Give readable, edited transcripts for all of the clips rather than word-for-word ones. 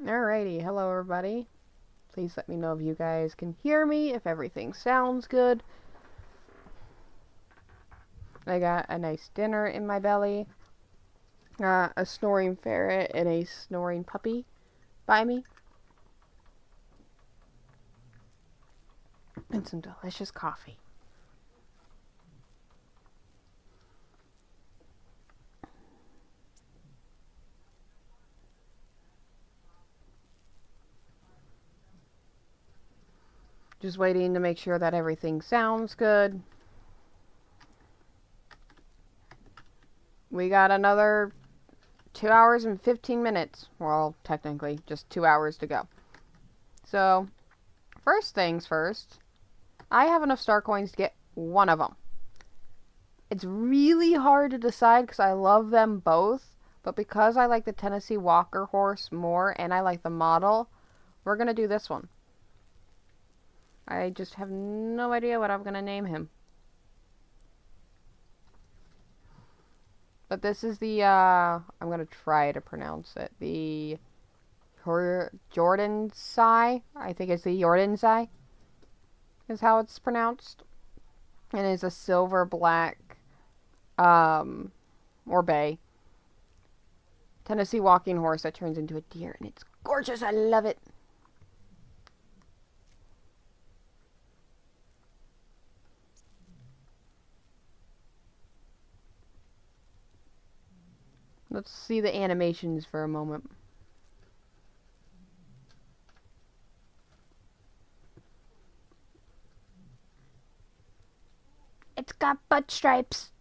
Alrighty, hello everybody. Please let me know if you guys can hear me, if everything sounds good. I got a nice dinner in my belly. A snoring ferret and a snoring puppy by me. And some delicious coffee. Just waiting to make sure that everything sounds good. We got another 2 hours and 15 minutes. Well, technically, just 2 hours to go. So, first things first, I have enough star coins to get one of them. It's really hard to decide because I love them both, but because I like the Tennessee Walker horse more and I like the model, we're going to do this one. I just have no idea what I'm going to name him. But this is the, I'm going to try to pronounce it, the Jordansai. I think it's the Jordansai is how it's pronounced. And it's a silver black, or bay, Tennessee walking horse that turns into a deer, and it's gorgeous. I love it. Let's see the animations for a moment. It's got butt stripes.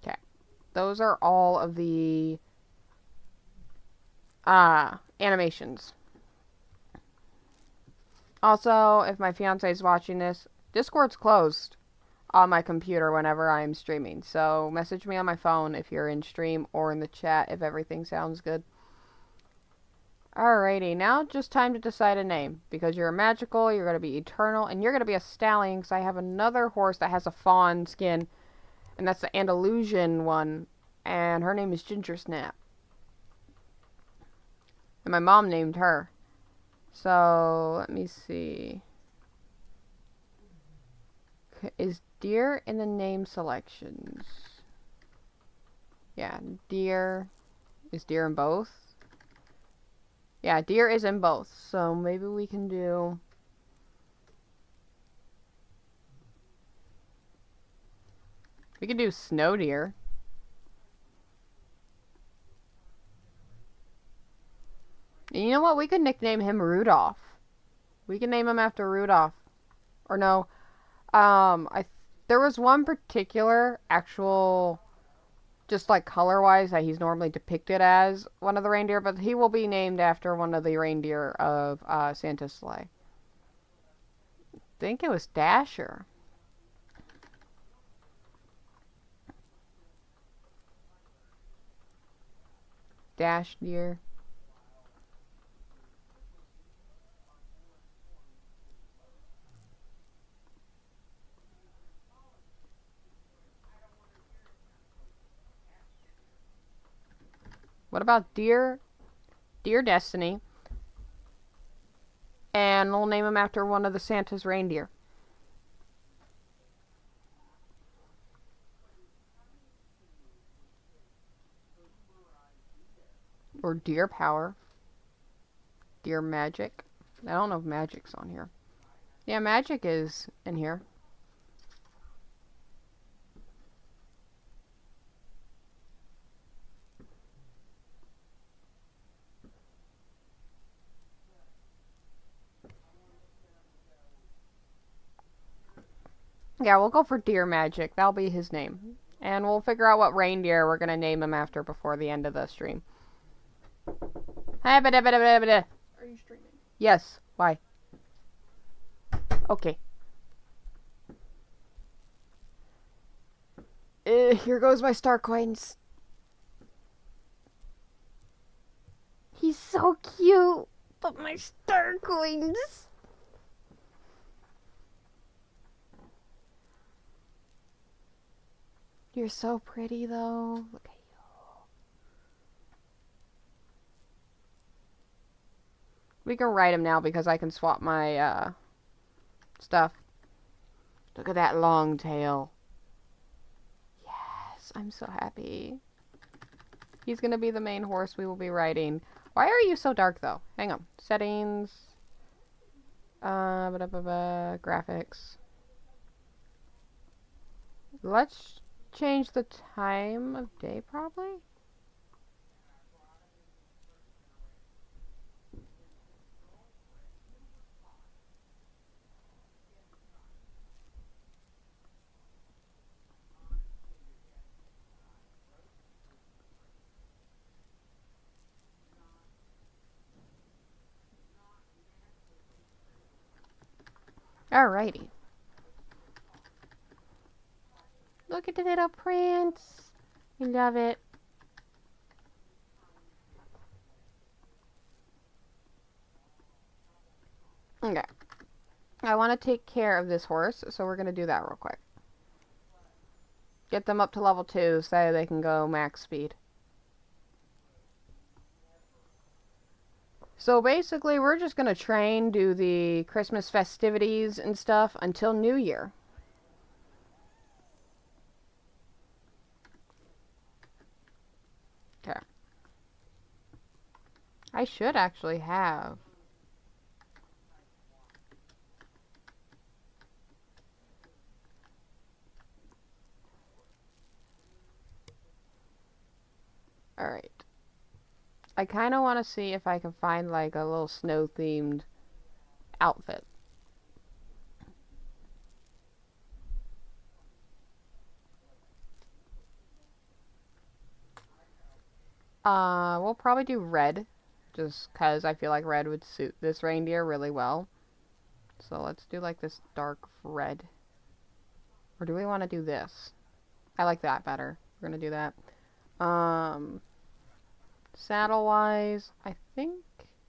Okay. Those are all of the animations. Also, if my fiance is watching this, Discord's closed on my computer whenever I'm streaming. So message me on my phone if you're in stream or in the chat if everything sounds good. Alrighty, now just time to decide a name. Because you're a magical, you're going to be eternal, and you're going to be a stallion because I have another horse that has a fawn skin. And that's the Andalusian one. And her name is Ginger Snap. And my mom named her. So, let me see. Is deer in the name selections? Yeah, deer. Is deer in both? Yeah, deer is in both. So maybe we can do... We can do snow deer. And you know what? We could nickname him Rudolph. We can name him after Rudolph. Or no. There was one particular actual, just like color-wise, that he's normally depicted as one of the reindeer, but he will be named after one of the reindeer of Santa's sleigh. I think it was Dasher. Dash deer. What about Dear Destiny? And we'll name him after one of the Santa's reindeer. Or Deer Power. Deer Magic. I don't know if Magic's on here. Yeah, Magic is in here. Yeah, we'll go for Deer Magic. That'll be his name. And we'll figure out what reindeer we're gonna name him after before the end of the stream. Are you streaming? Yes. Why? Okay. Here goes my star coins. He's so cute, but my star coins. You're so pretty, though. Look at you. We can write him now because I can swap my stuff. Look at that long tail. Yes, I'm so happy. He's gonna be the main horse we will be riding. Why are you so dark, though? Hang on. Settings. Graphics. Let's change the time of day, probably? Alrighty. Look at the little prince. I love it. Okay. I want to take care of this horse, so we're going to do that real quick. Get them up to level 2 so they can go max speed. So basically, we're just going to train, do the Christmas festivities and stuff until New Year. Okay. I should actually have. Alright. I kind of want to see if I can find like a little snow-themed outfit. We'll probably do red, just because I feel like red would suit this reindeer really well. So let's do like this dark red. Or do we want to do this? I like that better. We're going to do that. Saddle-wise, I think...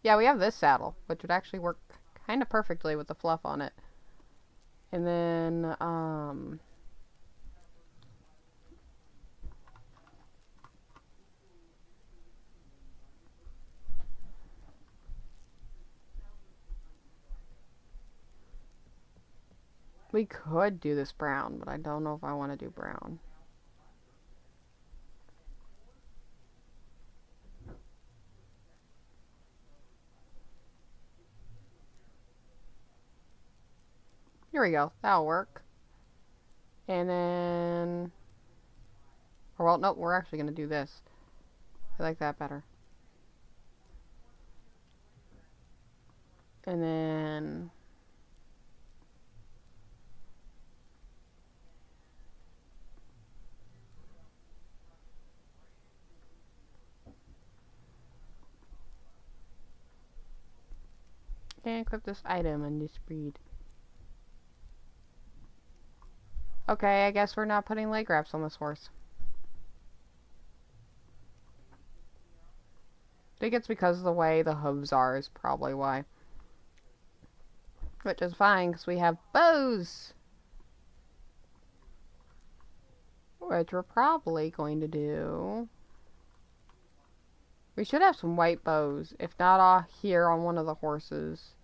Yeah, we have this saddle, which would actually work kind of perfectly with the fluff on it. And then, we could do this brown, but I don't know if I want to do brown. Here we go. That'll work. And then... Or, well, nope, we're actually going to do this. I like that better. And then... And equip this item on this breed. Okay, I guess we're not putting leg wraps on this horse. I think it's because of the way the hooves are is probably why. Which is fine, because we have bows! Which we're probably going to do... We should have some white bows, if not all here on one of the horses.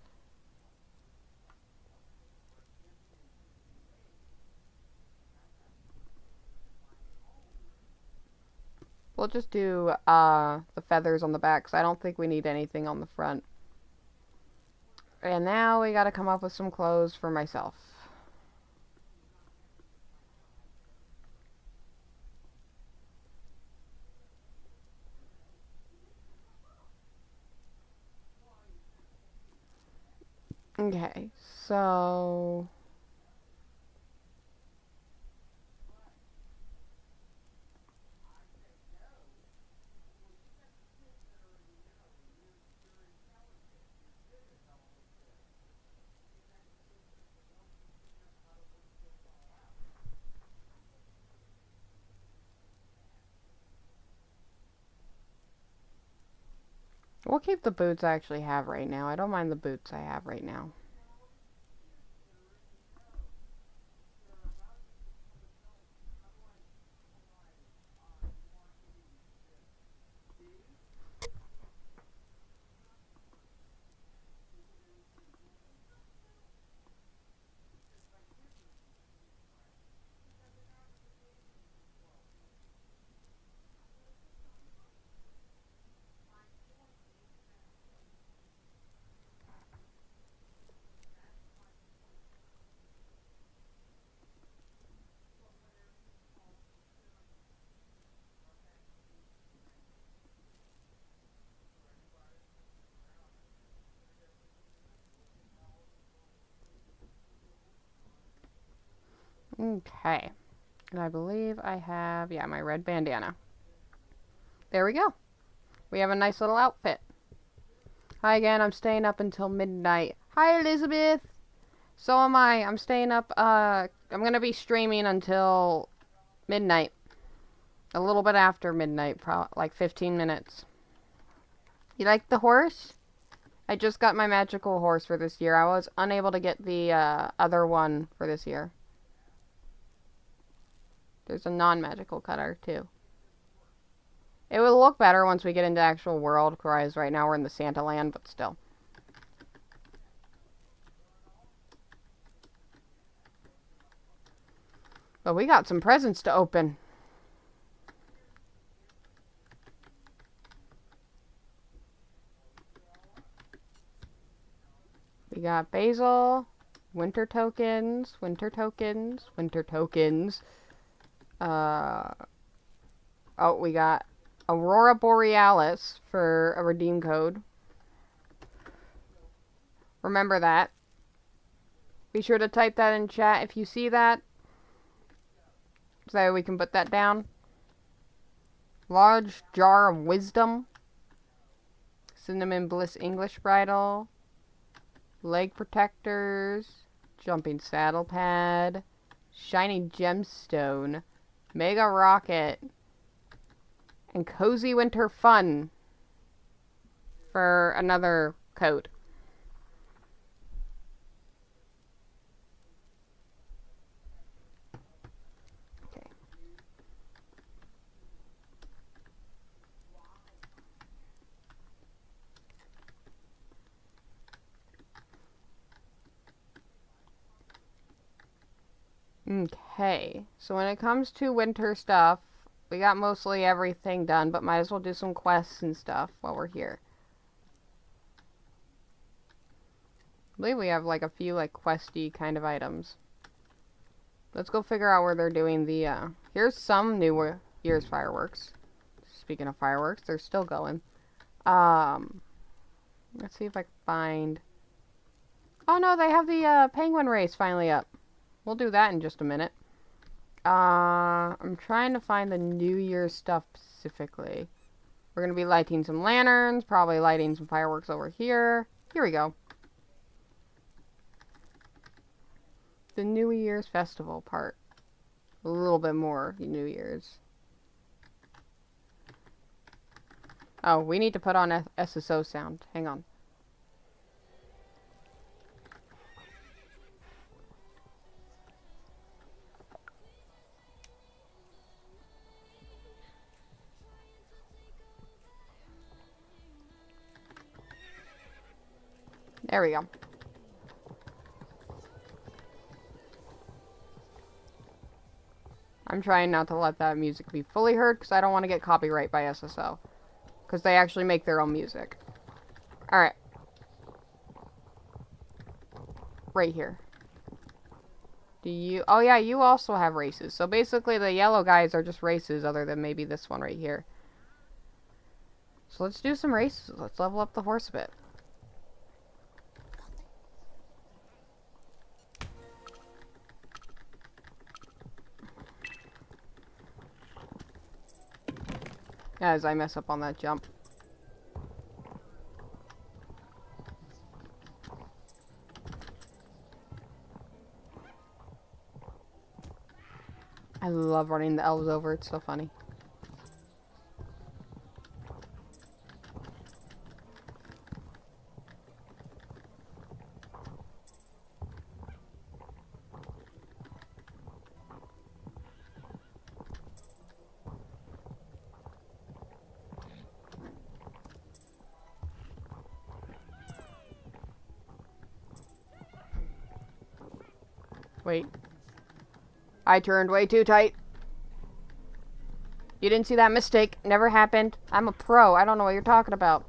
We'll just do the feathers on the back, because I don't think we need anything on the front. And now we gotta come up with some clothes for myself. Okay, so... We'll keep the boots I actually have right now. I don't mind the boots I have right now. Okay. And I believe I have, yeah, my red bandana. There we go. We have a nice little outfit. Hi again, I'm staying up until midnight. Hi Elizabeth! So am I. I'm staying up, I'm gonna be streaming until midnight. A little bit after midnight, like 15 minutes. You like the horse? I just got my magical horse for this year. I was unable to get the other one for this year. There's a non-magical cutter, too. It will look better once we get into actual world, whereas right now we're in the Santa land, but still. But we got some presents to open. We got basil, winter tokens, winter tokens, winter tokens. Oh, we got Aurora Borealis for a redeem code. Remember that. Be sure to type that in chat if you see that, so we can put that down. Large jar of wisdom. Cinnamon Bliss English bridle. Leg protectors. Jumping saddle pad. Shiny gemstone. Mega rocket. And cozy winter fun for another code. Okay, so when it comes to winter stuff, we got mostly everything done, but might as well do some quests and stuff while we're here. I believe we have like a few like questy kind of items. Let's go figure out where they're doing the, here's some New Year's fireworks. Speaking of fireworks, they're still going. Let's see if I can find... Oh no, they have the penguin race finally up. We'll do that in just a minute. I'm trying to find the New Year's stuff specifically. We're going to be lighting some lanterns, probably lighting some fireworks over here. Here we go. The New Year's festival part. A little bit more New Year's. Oh, we need to put on SSO sound. Hang on. There we go. I'm trying not to let that music be fully heard because I don't want to get copyright by SSO. Because they actually make their own music. Alright. Right here. Do you... Oh yeah, you also have races. So basically the yellow guys are just races other than maybe this one right here. So let's do some races. Let's level up the horse a bit. As I mess up on that jump. I love running the elves over, it's so funny. Wait. I turned way too tight. You didn't see that mistake. Never happened. I'm a pro. I don't know what you're talking about.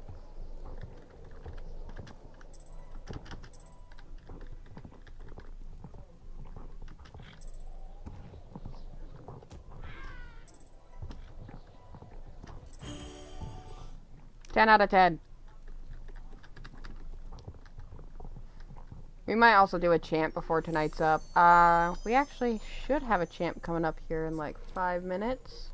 Ten out of 10. We might also do a chant before tonight's up. We actually should have a chant coming up here in like 5 minutes.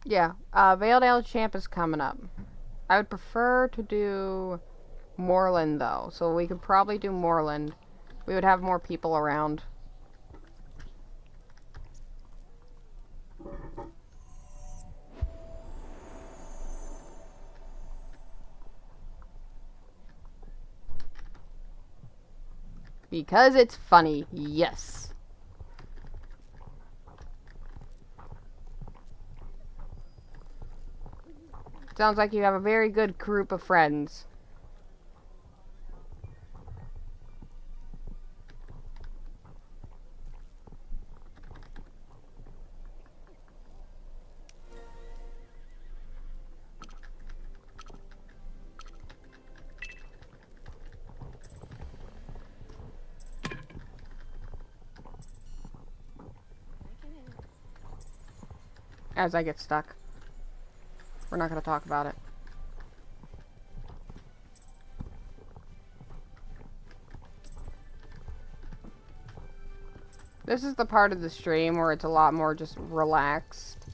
Yeah, Valedale champ is coming up. I would prefer to do Moreland though, so we could probably do Moreland. We would have more people around. Because it's funny, yes. Sounds like you have a very good group of friends. As I get stuck. We're not going to talk about it. This is the part of the stream where it's a lot more just relaxed.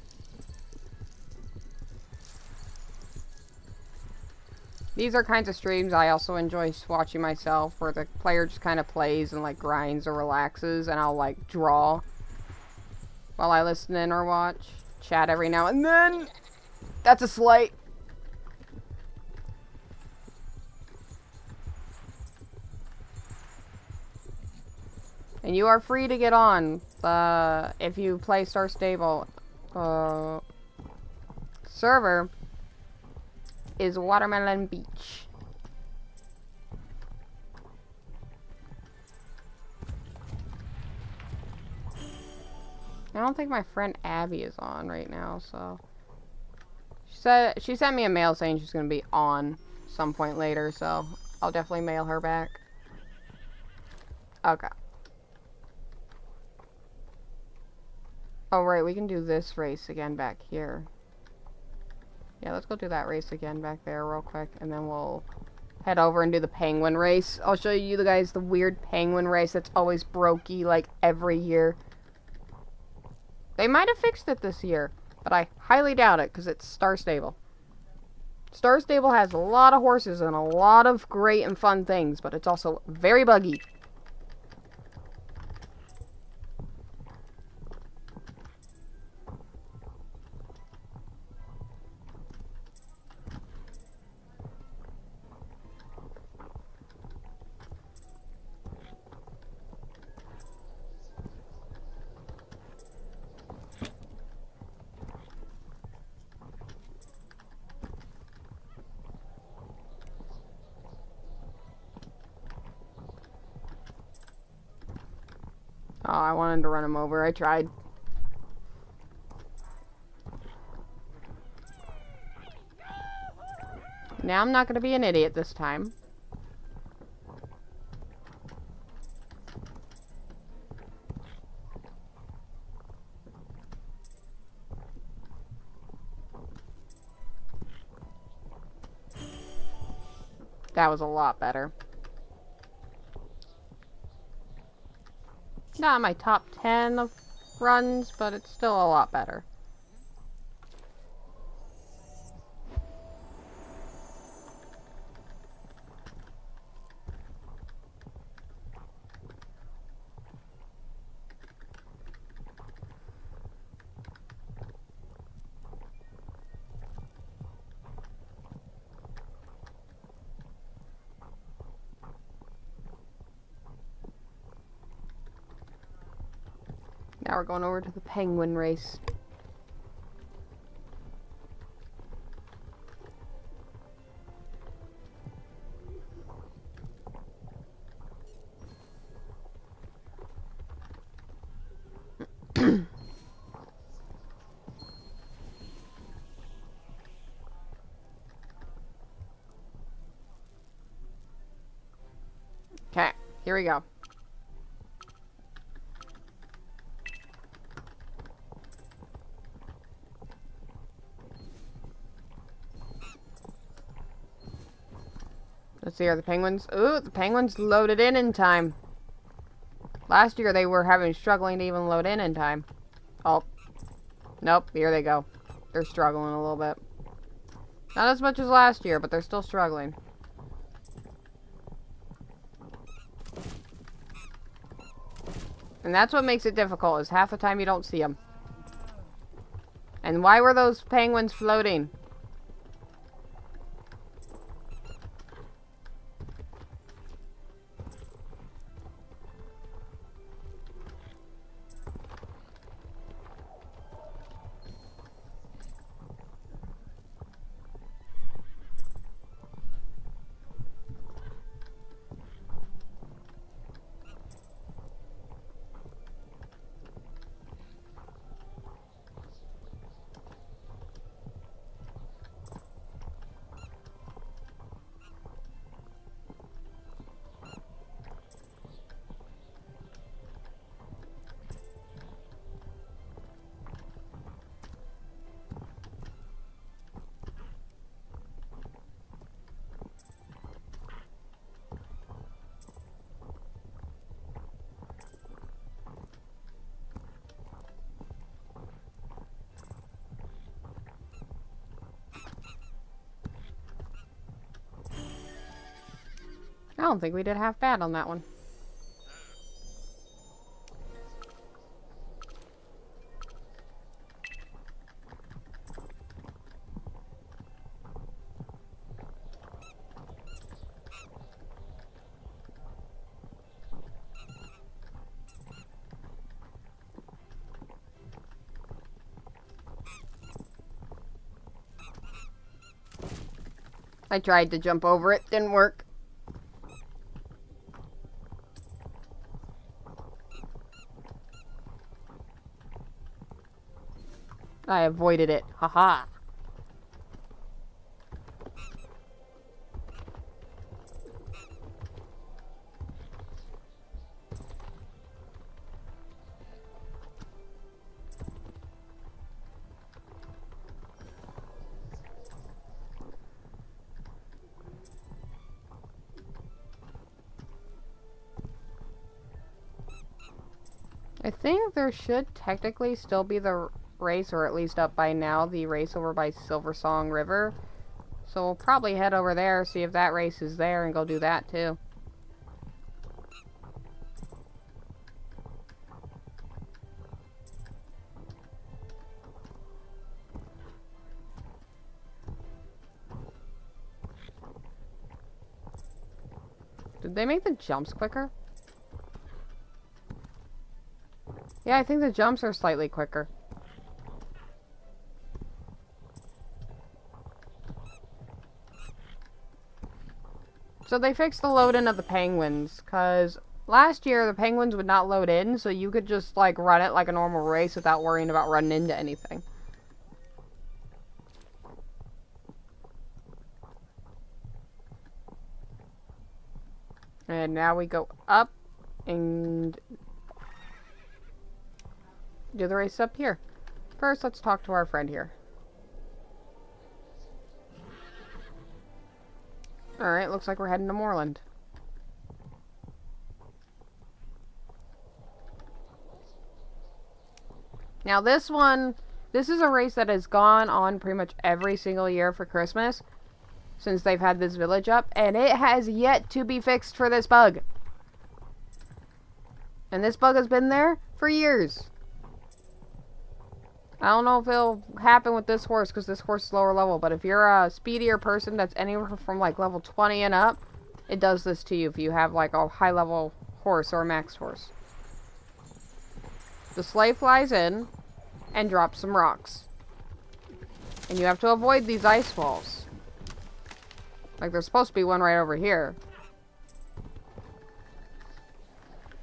These are kinds of streams I also enjoy watching myself, where the player just kind of plays and like grinds or relaxes, and I'll like draw while I listen in or watch. Chat every now and then. That's a slight. And you are free to get on if you play Star Stable. Server is Watermelon Beach. I don't think my friend Abby is on right now, so she sent me a mail saying she's gonna be on some point later, so I'll definitely mail her back. Okay. Oh right, we can do this race again back here. Yeah, let's go do that race again back there real quick, and then we'll head over and do the penguin race. I'll show you guys the weird penguin race that's always brokey like every year. They might have fixed it this year, but I highly doubt it because it's Star Stable. Star Stable has a lot of horses and a lot of great and fun things, but it's also very buggy. Oh, I wanted to run him over. I tried. Now I'm not going to be an idiot this time. That was a lot better. Not my top 10 of runs, but it's still a lot better. Now we're going over to the penguin race. Here we go. Let's see, are the penguins... Ooh, the penguins loaded in time. Last year they were struggling to even load in time. Oh. Nope, here they go. They're struggling a little bit. Not as much as last year, but they're still struggling. And that's what makes it difficult, is half the time you don't see them. And why were those penguins floating? I don't think we did half bad on that one. I tried to jump over it, didn't work. I avoided it. Haha. I think there should technically still be the race, or at least up by now, the race over by Silver Song River. So we'll probably head over there, see if that race is there, and go do that too. Did they make the jumps quicker? Yeah, I think the jumps are slightly quicker. So they fixed the load in of the penguins, because last year the penguins would not load in, so you could just like run it like a normal race without worrying about running into anything. And now we go up and do the race up here. First, let's talk to our friend here. Alright, looks like we're heading to Moreland. Now this is a race that has gone on pretty much every single year for Christmas since they've had this village up, and it has yet to be fixed for this bug. And this bug has been there for years. I don't know if it'll happen with this horse, because this horse is lower level, but if you're a speedier person that's anywhere from like level 20 and up, it does this to you if you have like a high level horse or a max horse. The sleigh flies in and drops some rocks. And you have to avoid these ice walls. Like there's supposed to be one right over here.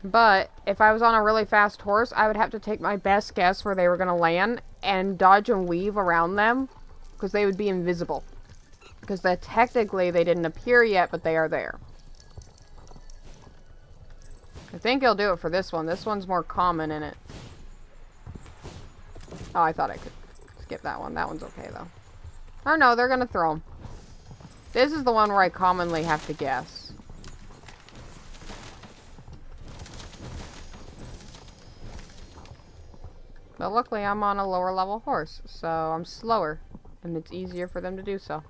But if I was on a really fast horse, I would have to take my best guess where they were going to land and dodge and weave around them, because they would be invisible. Because technically they didn't appear yet, but they are there. I think he'll do it for this one. This one's more common in it. Oh, I thought I could skip that one. That one's okay, though. Oh, no, they're gonna throw them. This is the one where I commonly have to guess. But luckily, I'm on a lower level horse, so I'm slower, and it's easier for them to do so.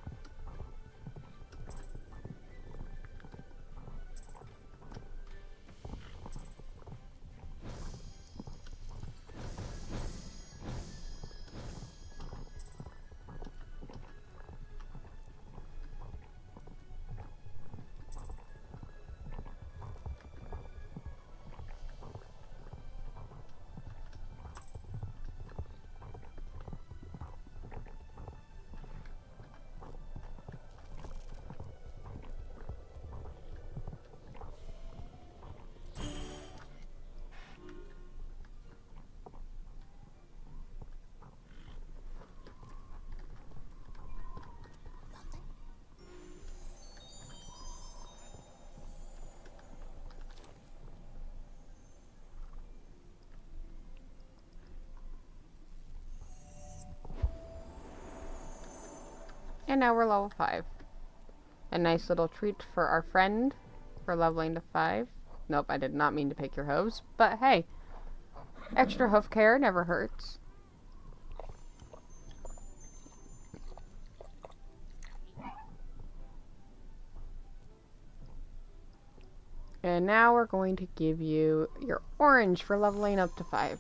And now we're level 5. A nice little treat for our friend for leveling to 5. Nope, I did not mean to pick your hooves, but hey, extra hoof care never hurts. And now we're going to give you your orange for leveling up to 5.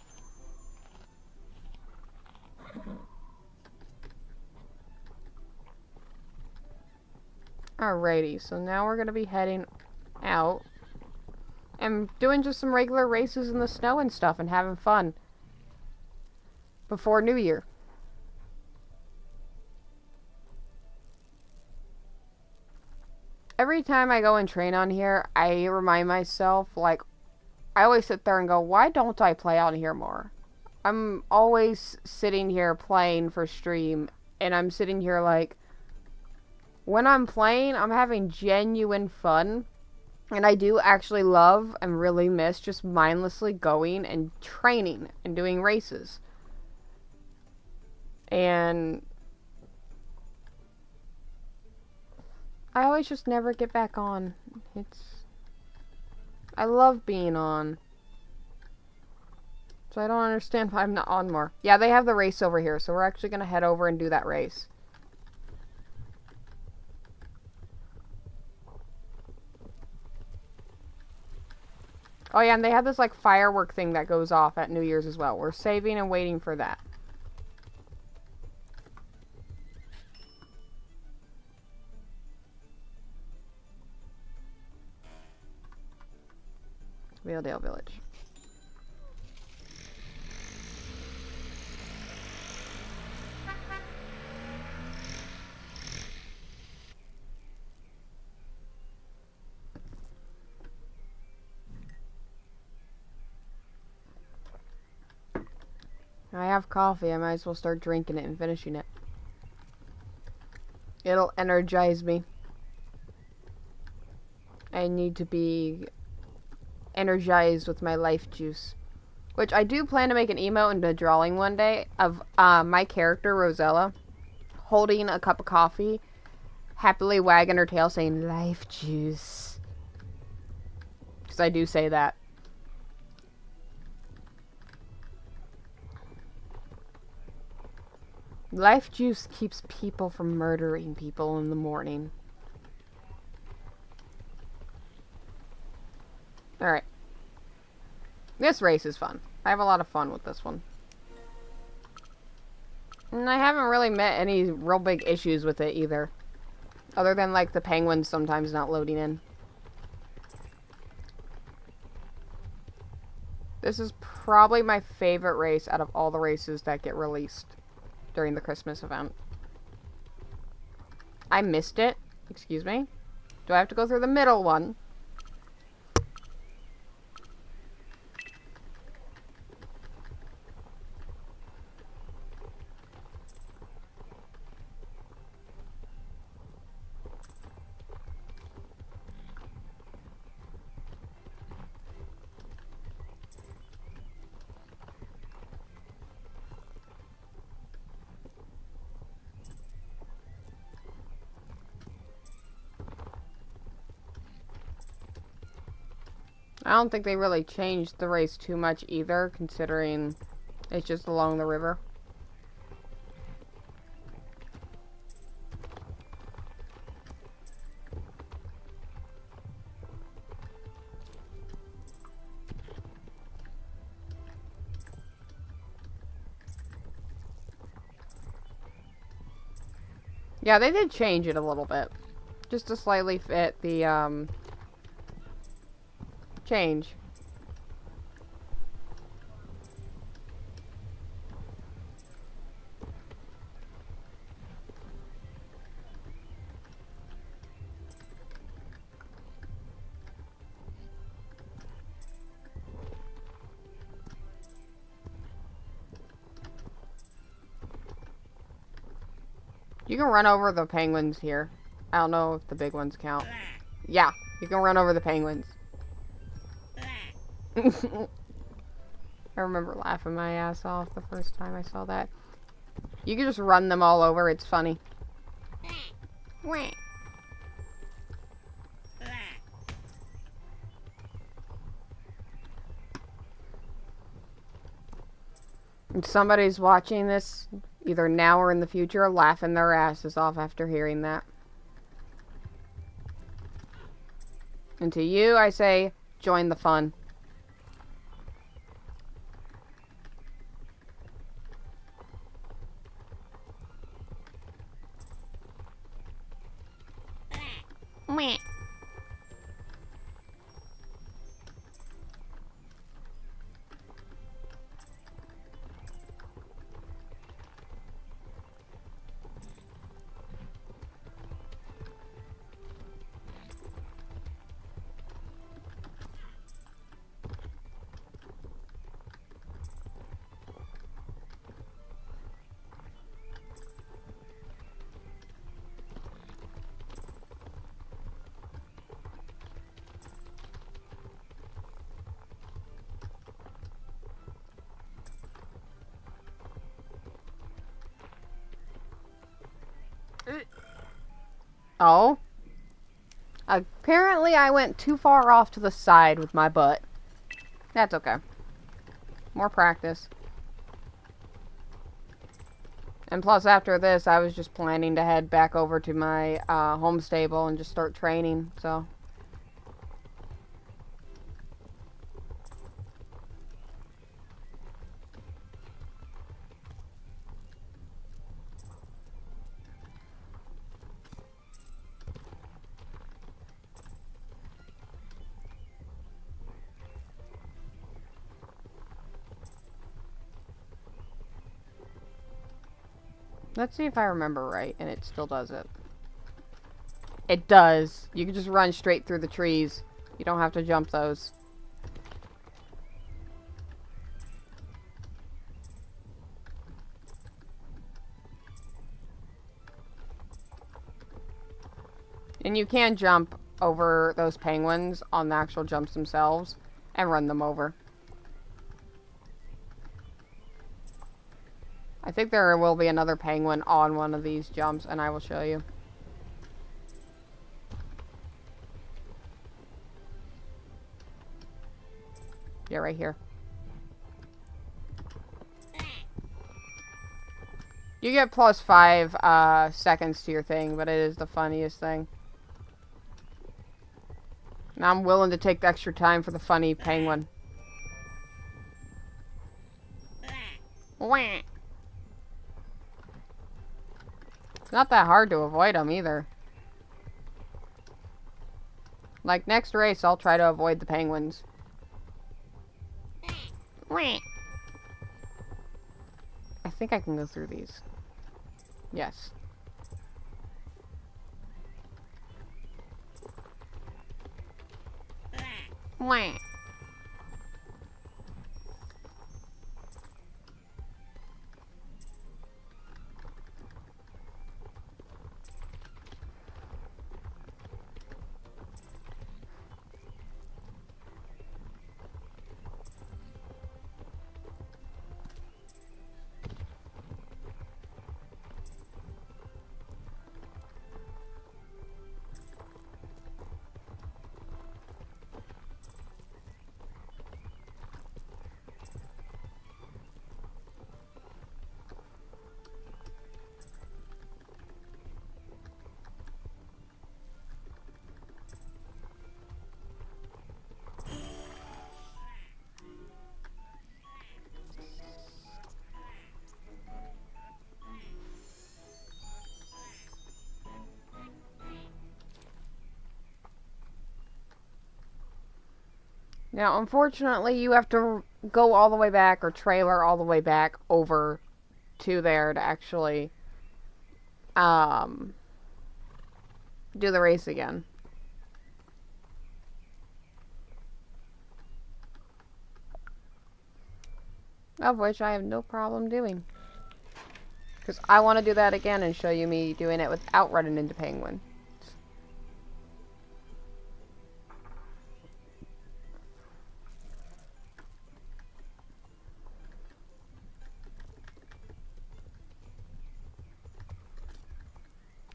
Alrighty, so now we're going to be heading out and doing just some regular races in the snow and stuff and having fun before New Year. Every time I go and train on here, I remind myself, like, I always sit there and go, why don't I play on here more? I'm always sitting here playing for stream, and I'm sitting here like, when I'm playing, I'm having genuine fun, and I do actually love and really miss just mindlessly going and training and doing races. And I always just never get back on. I love being on. So I don't understand why I'm not on more. Yeah, they have the race over here, so we're actually going to head over and do that race. Oh yeah, and they have this like firework thing that goes off at New Year's as well. We're saving and waiting for that. Valedale Village. I have coffee. I might as well start drinking it and finishing it. It'll energize me. I need to be energized with my life juice. Which I do plan to make an emote and a drawing one day of my character, Rosella, holding a cup of coffee, happily wagging her tail saying, life juice. Because I do say that. Life juice keeps people from murdering people in the morning. Alright. This race is fun. I have a lot of fun with this one. And I haven't really met any real big issues with it either. Other than like the penguins sometimes not loading in. This is probably my favorite race out of all the races that get released during the Christmas event. I missed it. Excuse me. Do I have to go through the middle one? I don't think they really changed the race too much either, considering it's just along the river. Yeah, they did change it a little bit. Just to slightly fit the, change. You can run over the penguins here. I don't know if the big ones count. Yeah, you can run over the penguins. I remember laughing my ass off the first time I saw that. You can just run them all over, it's funny. If somebody's watching this, either now or in the future, laughing their asses off after hearing that. And to you, I say, join the fun. Meh. Oh. Apparently I went too far off to the side with my butt. That's okay. More practice. And plus after this, I was just planning to head back over to my home stable and just start training, so... Let's see if I remember right, and it still does it. It does. You can just run straight through the trees. You don't have to jump those. And you can jump over those penguins on the actual jumps themselves and run them over. I think there will be another penguin on one of these jumps, and I will show you. Yeah, right here. You get plus 5 seconds to your thing, but it is the funniest thing. Now I'm willing to take the extra time for the funny penguin. Wah. It's not that hard to avoid them either. Like next race, I'll try to avoid the penguins. I think I can go through these. Yes. Now, unfortunately, you have to go all the way back or trailer all the way back over to there to actually do the race again. Of which I have no problem doing. Because I want to do that again and show you me doing it without running into penguin.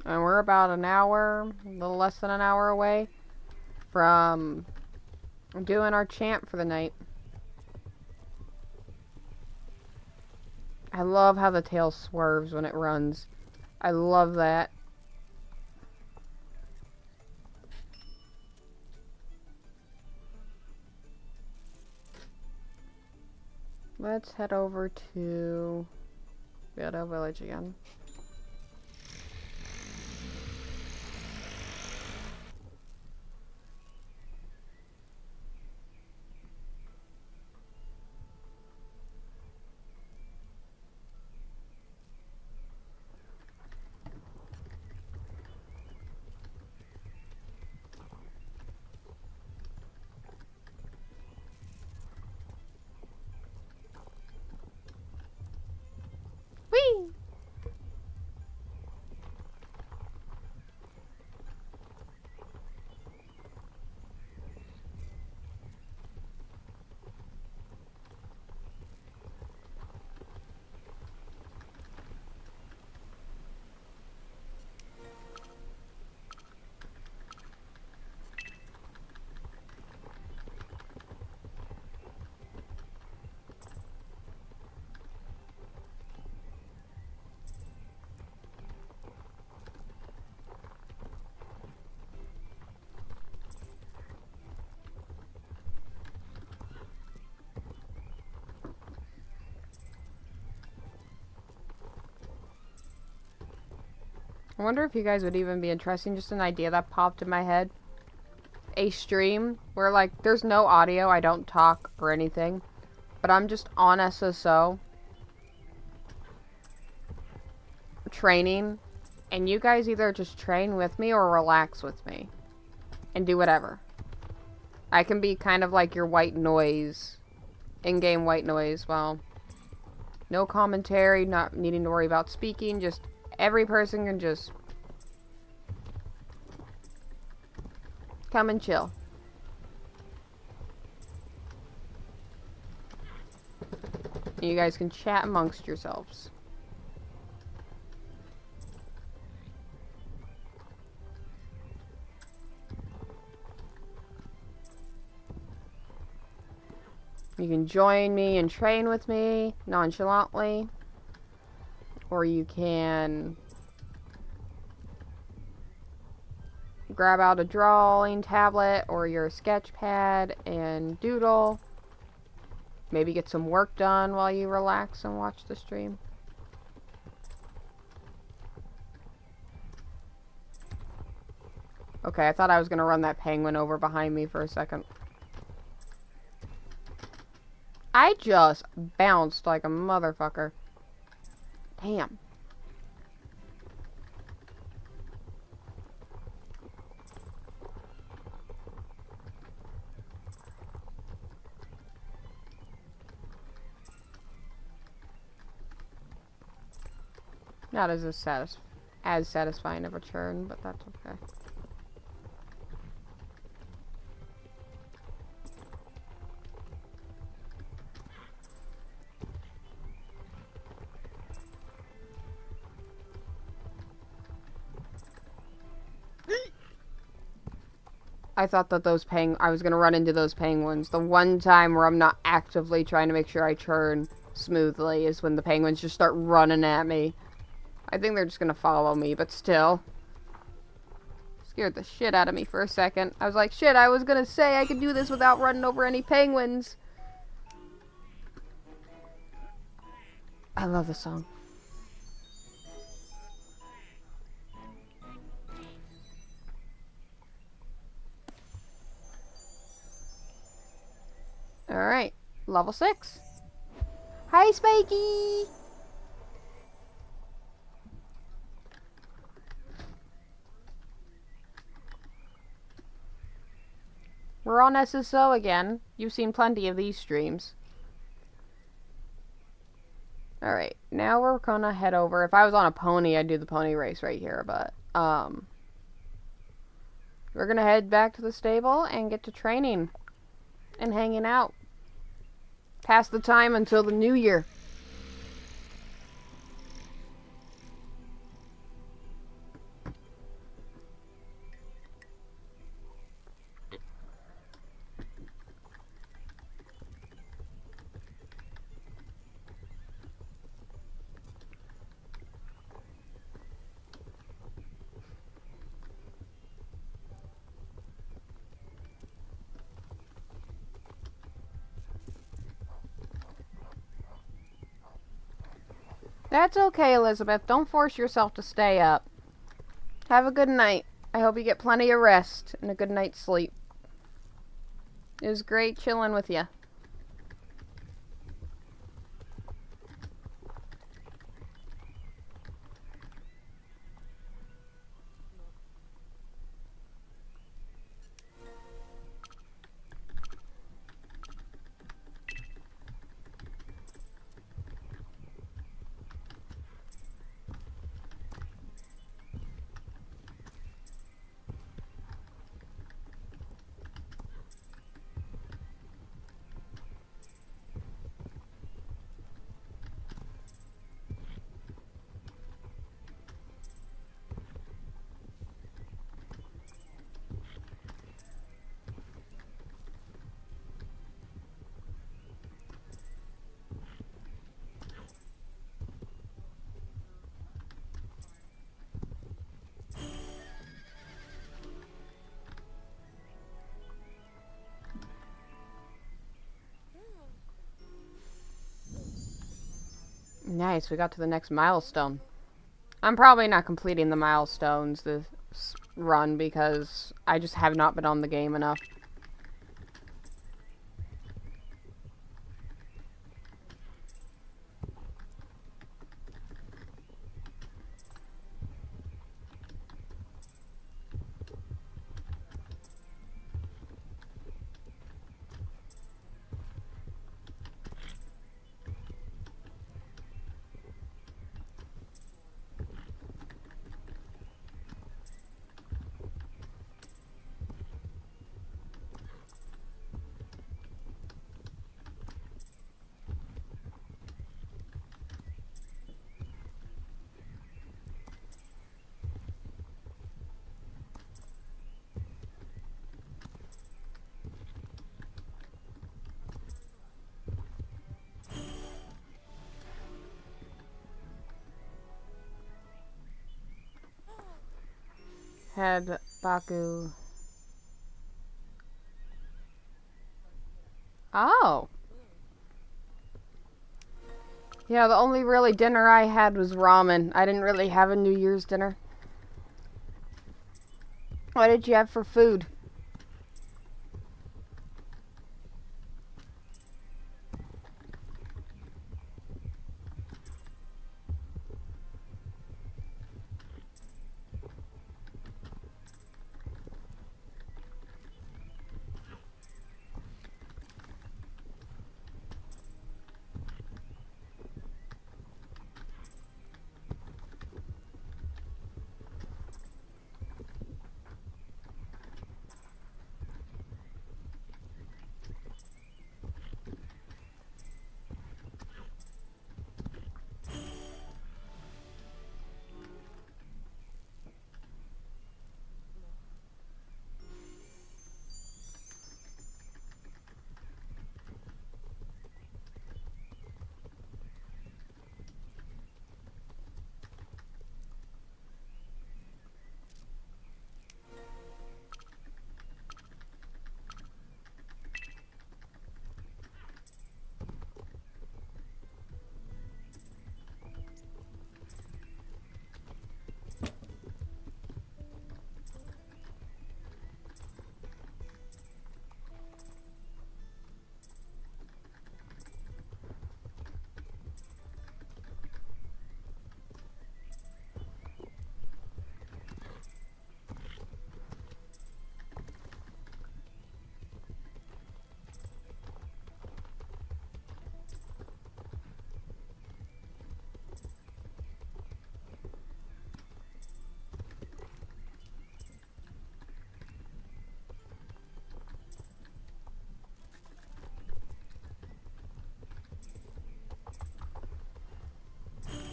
And we're about an hour, a little less than an hour away from doing our chant for the night. I love how the tail swerves when it runs. I love that. Let's head over to Ghetto Village again. Whee! I wonder if you guys would even be interested. Just an idea that popped in my head. A stream where, like, there's no audio, I don't talk or anything, but I'm just on SSO training, and you guys either just train with me or relax with me and do whatever. I can be kind of like your white noise, in-game white noise. Well, no commentary, not needing to worry about speaking, just every person can just come and chill. You guys can chat amongst yourselves. You can join me and train with me nonchalantly, or you can grab out a drawing tablet or your sketch pad and doodle. Maybe get some work done while you relax and watch the stream. Okay, I thought I was gonna run that penguin over behind me for a second. I just bounced like a motherfucker. Damn. Not as satisfying of a churn, but that's okay. I thought that I was gonna run into those penguins. The one time where I'm not actively trying to make sure I churn smoothly is when the penguins just start running at me. I think they're just gonna follow me, but still. Scared the shit out of me for a second. I was like, shit, I was gonna say I could do this without running over any penguins. I love the song. level 6. Hi, Spikey! We're on SSO again. You've seen plenty of these streams. Alright, now we're gonna head over. If I was on a pony, I'd do the pony race right here, but, we're gonna head back to the stable and get to training and hanging out. Pass the time until the new year. That's okay, Elizabeth. Don't force yourself to stay up. Have a good night. I hope you get plenty of rest and a good night's sleep. It was great chilling with you. Nice, we got to the next milestone. I'm probably not completing the milestones this run because I just have not been on the game enough. Had Baku. Oh. Yeah, the only really dinner I had was ramen. I didn't really have a New Year's dinner. What did you have for food?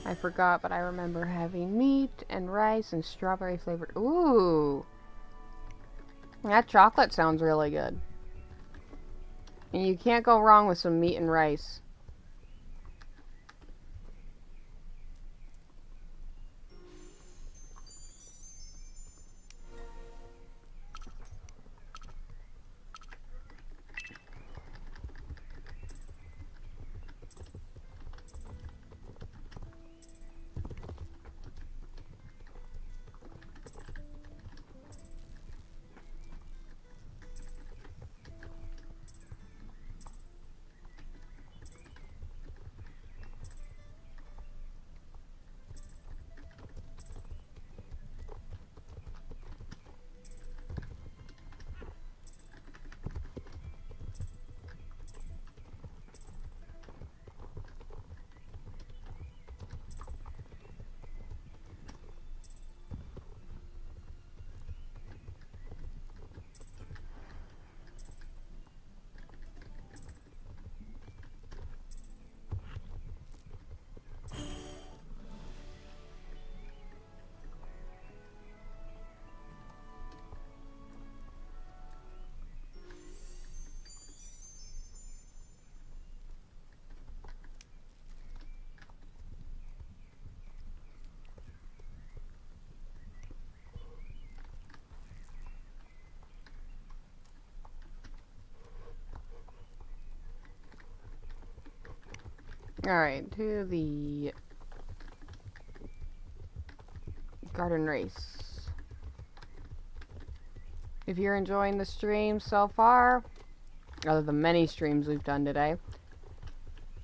I forgot, but I remember having meat and rice and strawberry flavored. Ooh. That chocolate sounds really good. And you can't go wrong with some meat and rice. Alright, to the garden race. If you're enjoying the stream so far, other than many streams we've done today,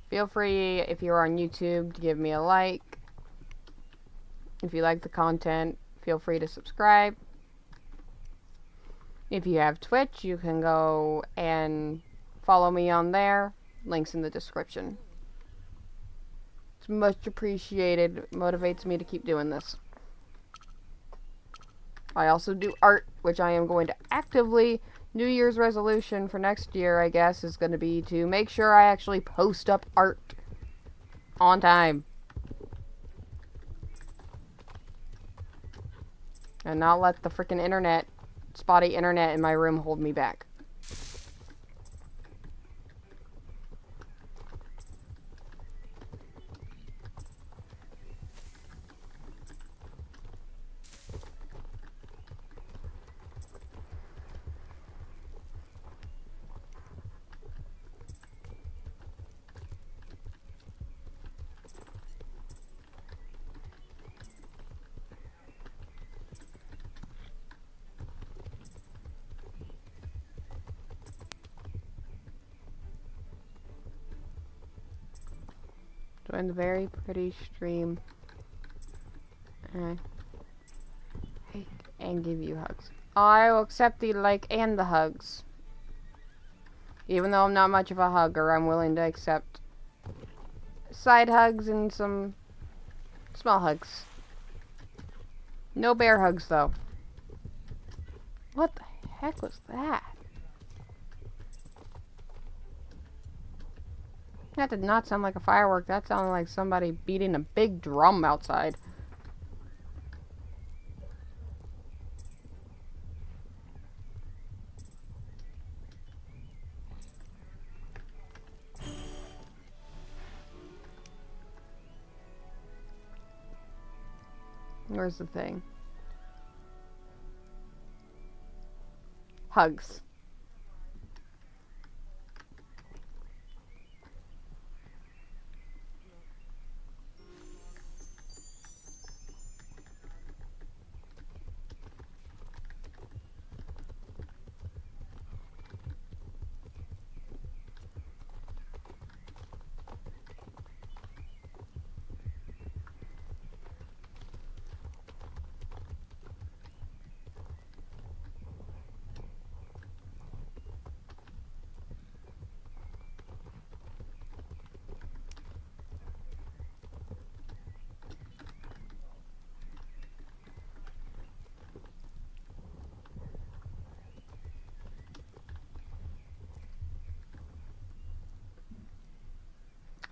feel free, if you're on YouTube, to give me a like. If you like the content, feel free to subscribe. If you have Twitch, you can go and follow me on there. Links in the description. It's much appreciated. It motivates me to keep doing this. I also do art, which I am going to actively... New Year's resolution for next year, I guess, is going to be to make sure I actually post up art on time. And not let the frickin' internet, spotty internet in my room hold me back. Join the very pretty stream. And give you hugs. I will accept the like and the hugs. Even though I'm not much of a hugger, I'm willing to accept side hugs and some small hugs. No bear hugs, though. What the heck was that? That did not sound like a firework. That sounded like somebody beating a big drum outside. Where's the thing? Hugs.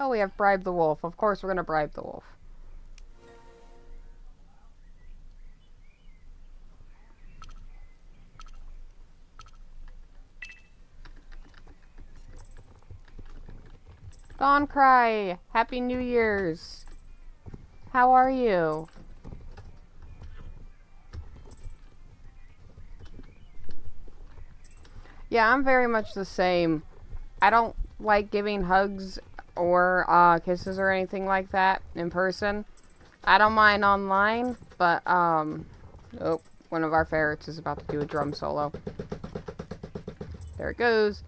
Oh, we have Bribe the Wolf. Of course we're gonna bribe the wolf. Dawn Cry! Happy New Year's! How are you? Yeah, I'm very much the same. I don't like giving hugs or kisses or anything like that in person. I don't mind online, but oh, one of our ferrets is about to do a drum solo. There it goes.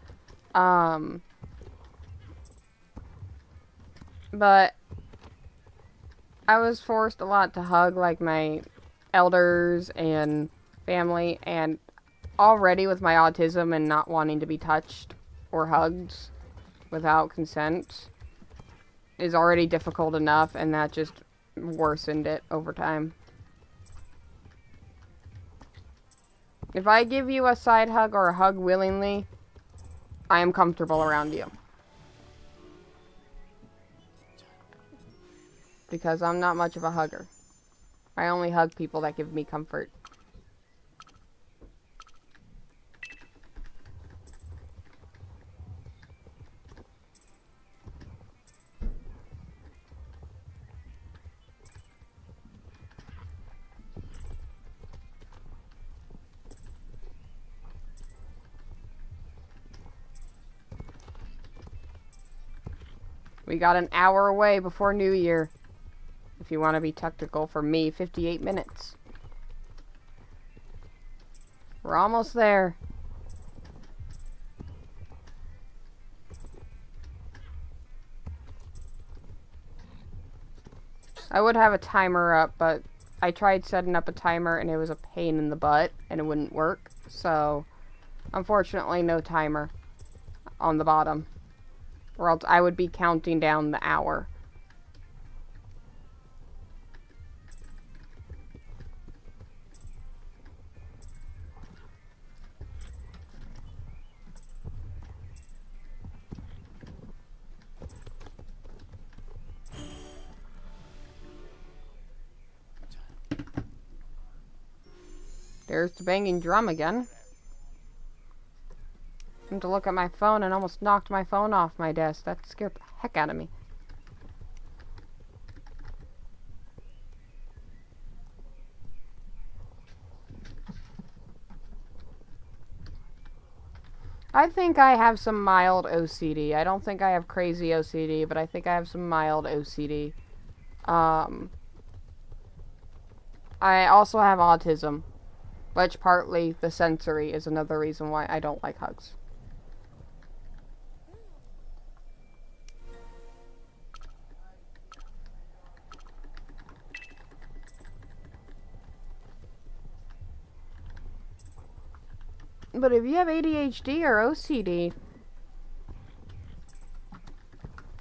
But I was forced a lot to hug like my elders and family, and already with my autism and not wanting to be touched or hugged without consent is already difficult enough, and that just worsened it over time. If I give you a side hug or a hug willingly, I am comfortable around you. Because I'm not much of a hugger. I only hug people that give me comfort. We got an hour away before New Year. If you want to be technical, for me, 58 minutes. We're almost there. I would have a timer up, but I tried setting up a timer and it was a pain in the butt and it wouldn't work. So, unfortunately, no timer on the bottom. Or else I would be counting down the hour. There's the banging drum again. I had to look at my phone and almost knocked my phone off my desk. That scared the heck out of me. I think I have some mild OCD. I don't think I have crazy OCD, but I think I have some mild OCD. I also have autism, which partly the sensory is another reason why I don't like hugs. But if you have ADHD or OCD,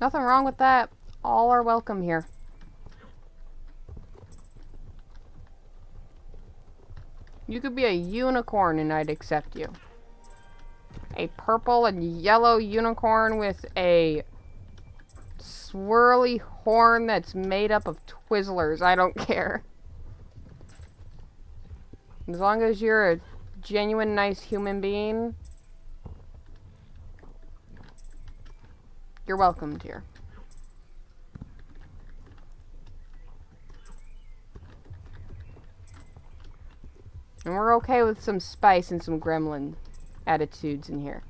nothing wrong with that. All are welcome here. You could be a unicorn and I'd accept you. A purple and yellow unicorn with a swirly horn that's made up of Twizzlers. I don't care. As long as you're a genuine, nice human being, you're welcomed here. And we're okay with some spice and some gremlin attitudes in here.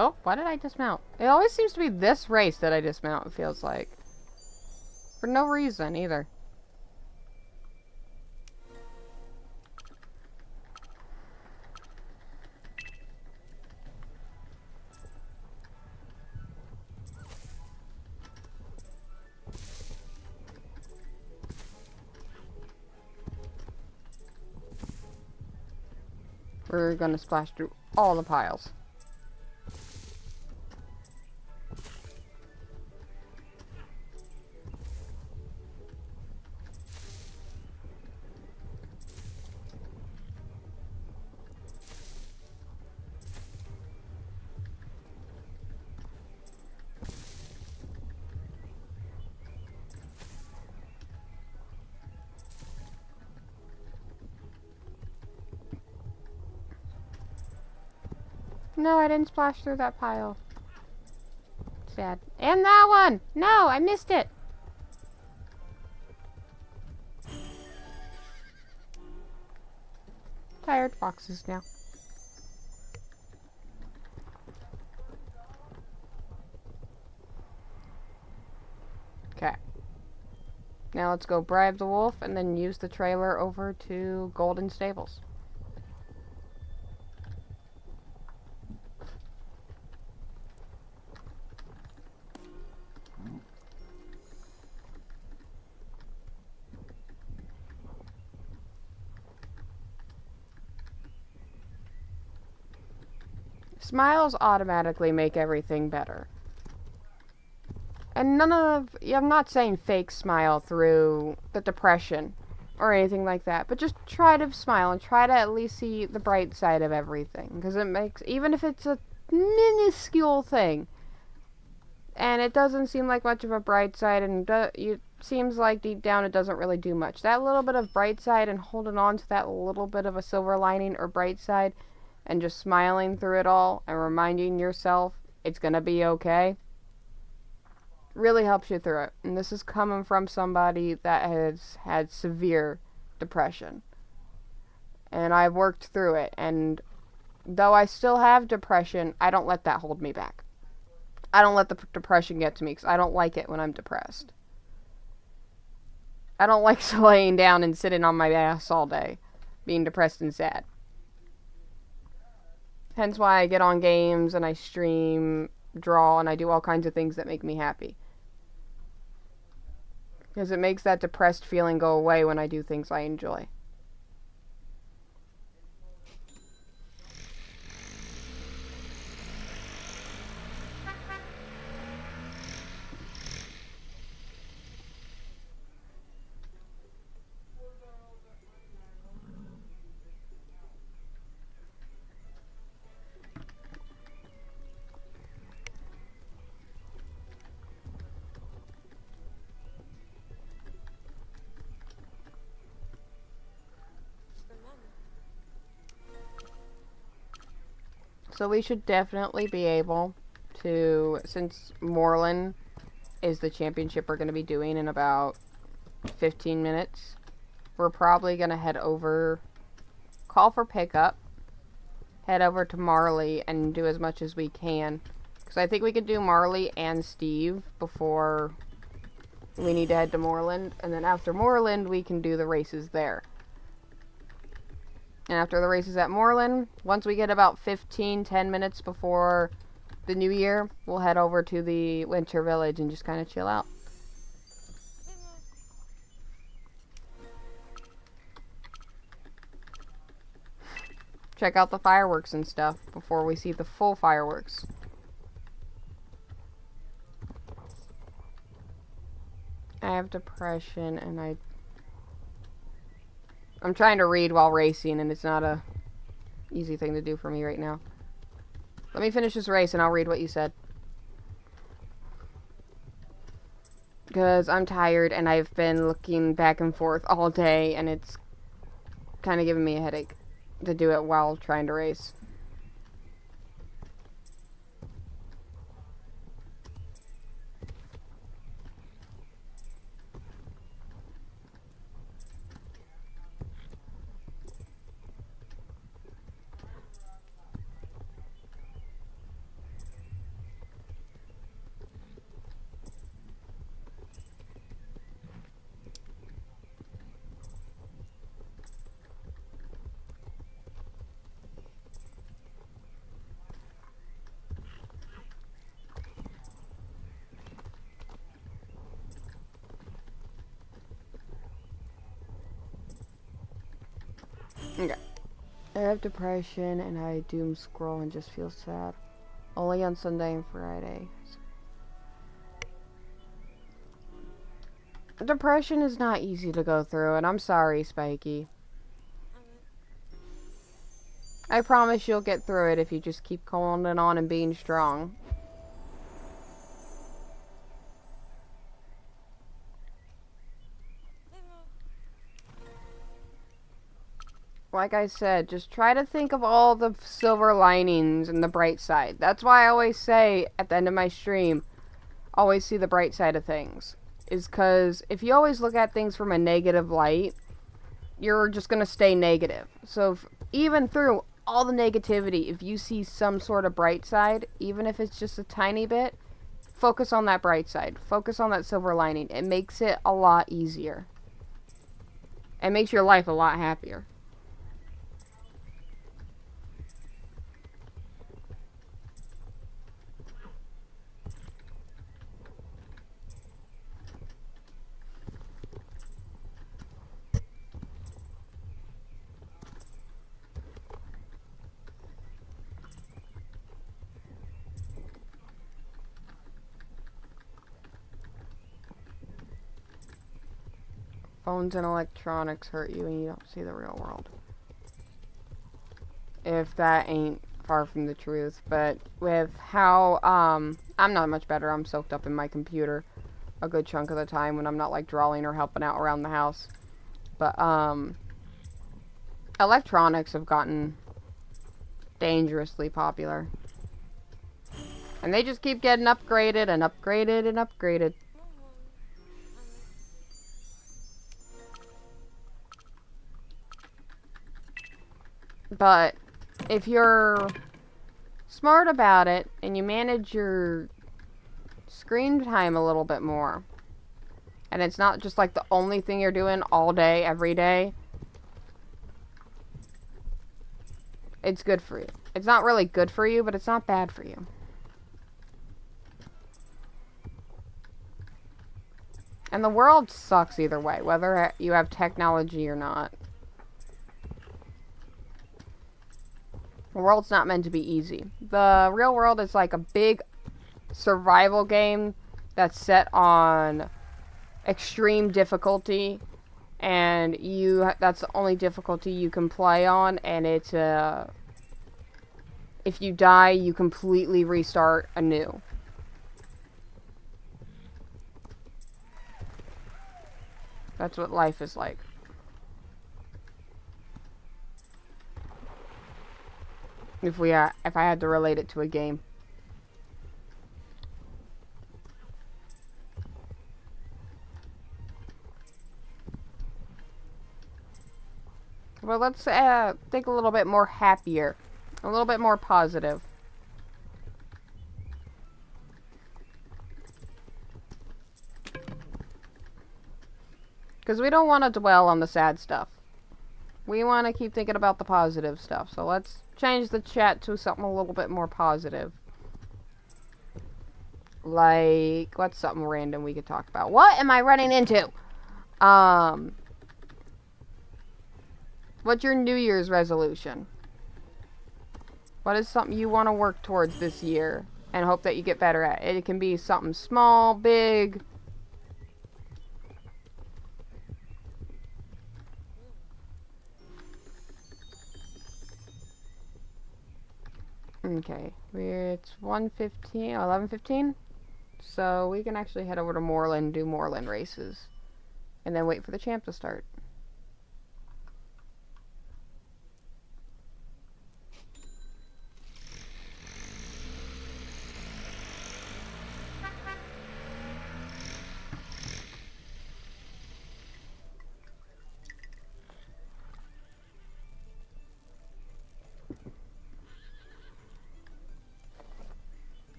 Oh, why did I dismount? It always seems to be this race that I dismount, it feels like. For no reason, either. We're gonna splash through all the piles. No, I didn't splash through that pile. Sad. And that one! No, I missed it! Tired foxes now. Okay. Now let's go bribe the wolf and then use the trailer over to Golden Stables. Smiles automatically make everything better. And I'm not saying fake smile through the depression or anything like that, but just try to smile and try to at least see the bright side of everything. Because it makes, even if it's a minuscule thing, and it doesn't seem like much of a bright side, and it seems like deep down it doesn't really do much. That little bit of bright side and holding on to that little bit of a silver lining or bright side, and just smiling through it all and reminding yourself it's gonna be okay, really helps you through it. And this is coming from somebody that has had severe depression. And I've worked through it, and though I still have depression, I don't let that hold me back. I don't let the depression get to me, because I don't like it when I'm depressed. I don't like laying down and sitting on my ass all day, being depressed and sad. Hence why I get on games, and I stream, draw, and I do all kinds of things that make me happy. Because it makes that depressed feeling go away when I do things I enjoy. So we should definitely be able to, since Moreland is the championship we're going to be doing in about 15 minutes, we're probably going to head over, call for pickup, head over to Marley and do as much as we can. Because I think we could do Marley and Steve before we need to head to Moreland. And then after Moreland, we can do the races there. And after the races at Moreland, once we get about 10 minutes before the new year, we'll head over to the Winter Village and just kind of chill out. Check out the fireworks and stuff before we see the full fireworks. I have depression and I'm trying to read while racing, and it's not a easy thing to do for me right now. Let me finish this race and I'll read what you said. Because I'm tired and I've been looking back and forth all day, and it's kind of giving me a headache to do it while trying to race. Okay. I have depression and I doom scroll and just feel sad. Only on Sunday and Friday. Depression is not easy to go through, and I'm sorry, Spiky. I promise you'll get through it if you just keep holding on and being strong. like I said, just try to think of all the silver linings and the bright side. That's why I always say at the end of my stream, always see the bright side of things. Is because if you always look at things from a negative light, you're just going to stay negative. So even through all the negativity, if you see some sort of bright side, even if it's just a tiny bit, focus on that bright side. Focus on that silver lining. It makes it a lot easier. It makes your life a lot happier. Phones and electronics hurt you and you don't see the real world. If that ain't far from the truth. But with how, I'm not much better. I'm soaked up in my computer a good chunk of the time when I'm not, like, drawing or helping out around the house. But, electronics have gotten dangerously popular. And they just keep getting upgraded and upgraded and upgraded. But if you're smart about it and you manage your screen time a little bit more, and it's not just like the only thing you're doing all day, every day, it's good for you. It's not really good for you, but it's not bad for you. And the world sucks either way, whether you have technology or not. The world's not meant to be easy. The real world is like a big survival game that's set on extreme difficulty, and that's the only difficulty you can play on, and it's if you die, you completely restart anew. That's what life is like. If I had to relate it to a game. Well, let's think a little bit more happier. A little bit more positive. Because we don't want to dwell on the sad stuff. We want to keep thinking about the positive stuff. So let's change the chat to something a little bit more positive. Like, what's something random we could talk about? What am I running into? What's your New Year's resolution? What is something you want to work towards this year and hope that you get better at? It can be something small, big. Okay, it's 1:15, 11:15. So we can actually head over to Moreland and do Moreland races. And then wait for the champ to start.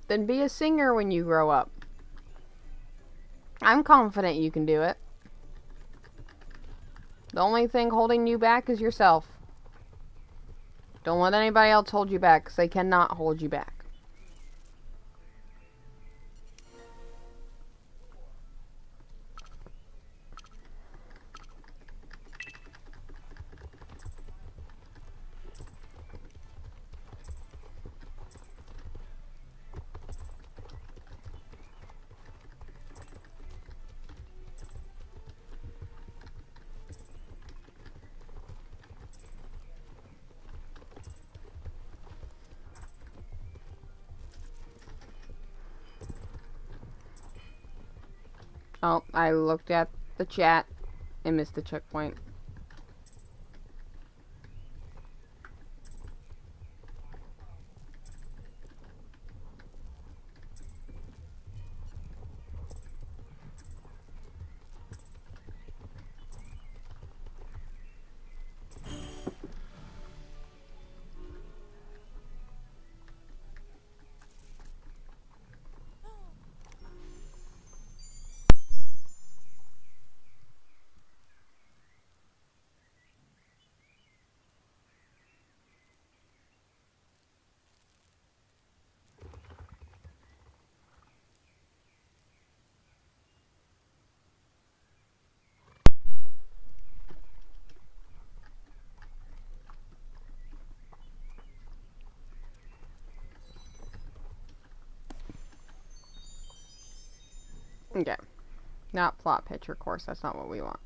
Then be a singer when you grow up. I'm confident you can do it. The only thing holding you back is yourself. Don't let anybody else hold you back, because they cannot hold you back. Oh, I looked at the chat. and missed the checkpoint. Okay. Not plot picture course, that's not what we want.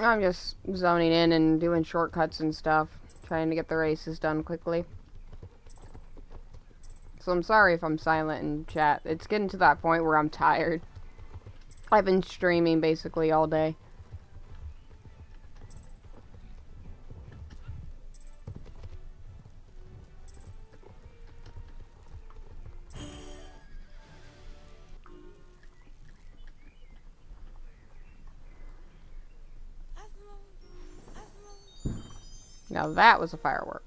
I'm just zoning in and doing shortcuts and stuff, trying to get the races done quickly. So I'm sorry if I'm silent in chat. It's getting to that point where I'm tired. I've been streaming basically all day. Now that was a firework.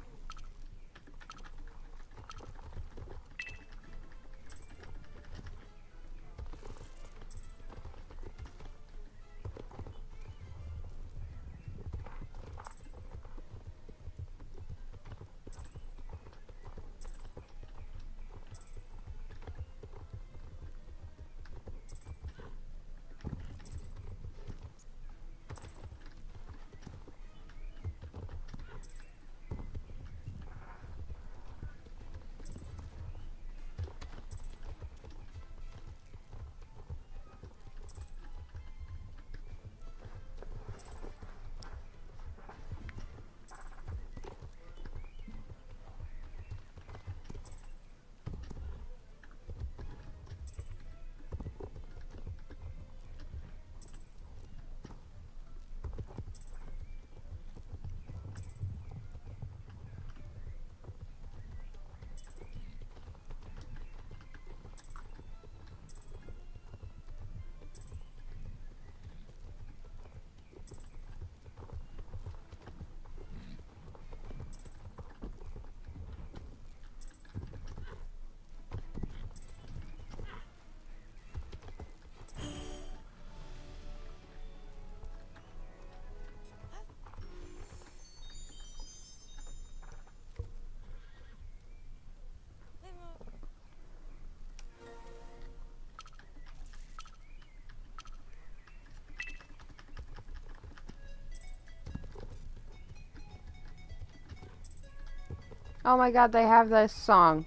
Oh my god, they have this song.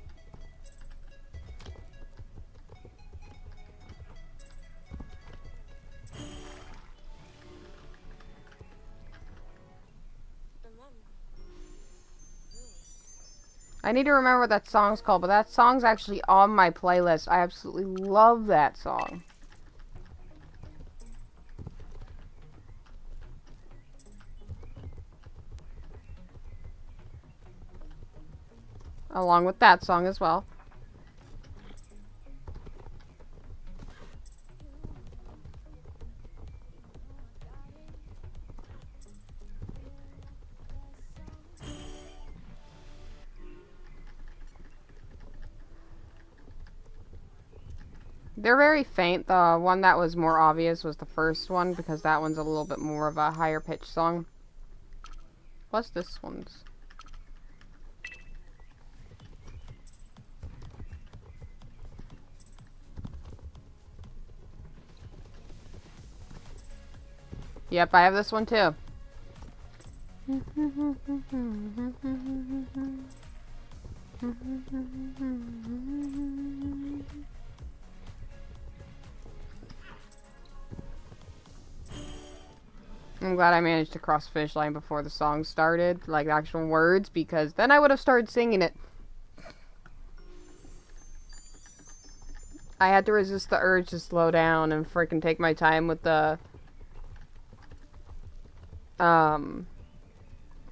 I need to remember what that song's called, but that song's actually on my playlist. I absolutely love that song. Along with that song as well. They're very faint. The one that was more obvious was the first one, because that one's a little bit more of a higher pitched song. Plus this one's. Yep, I have this one too. I'm glad I managed to cross the finish line before the song started, like the actual words, because then I would have started singing it. I had to resist the urge to slow down and freaking take my time with the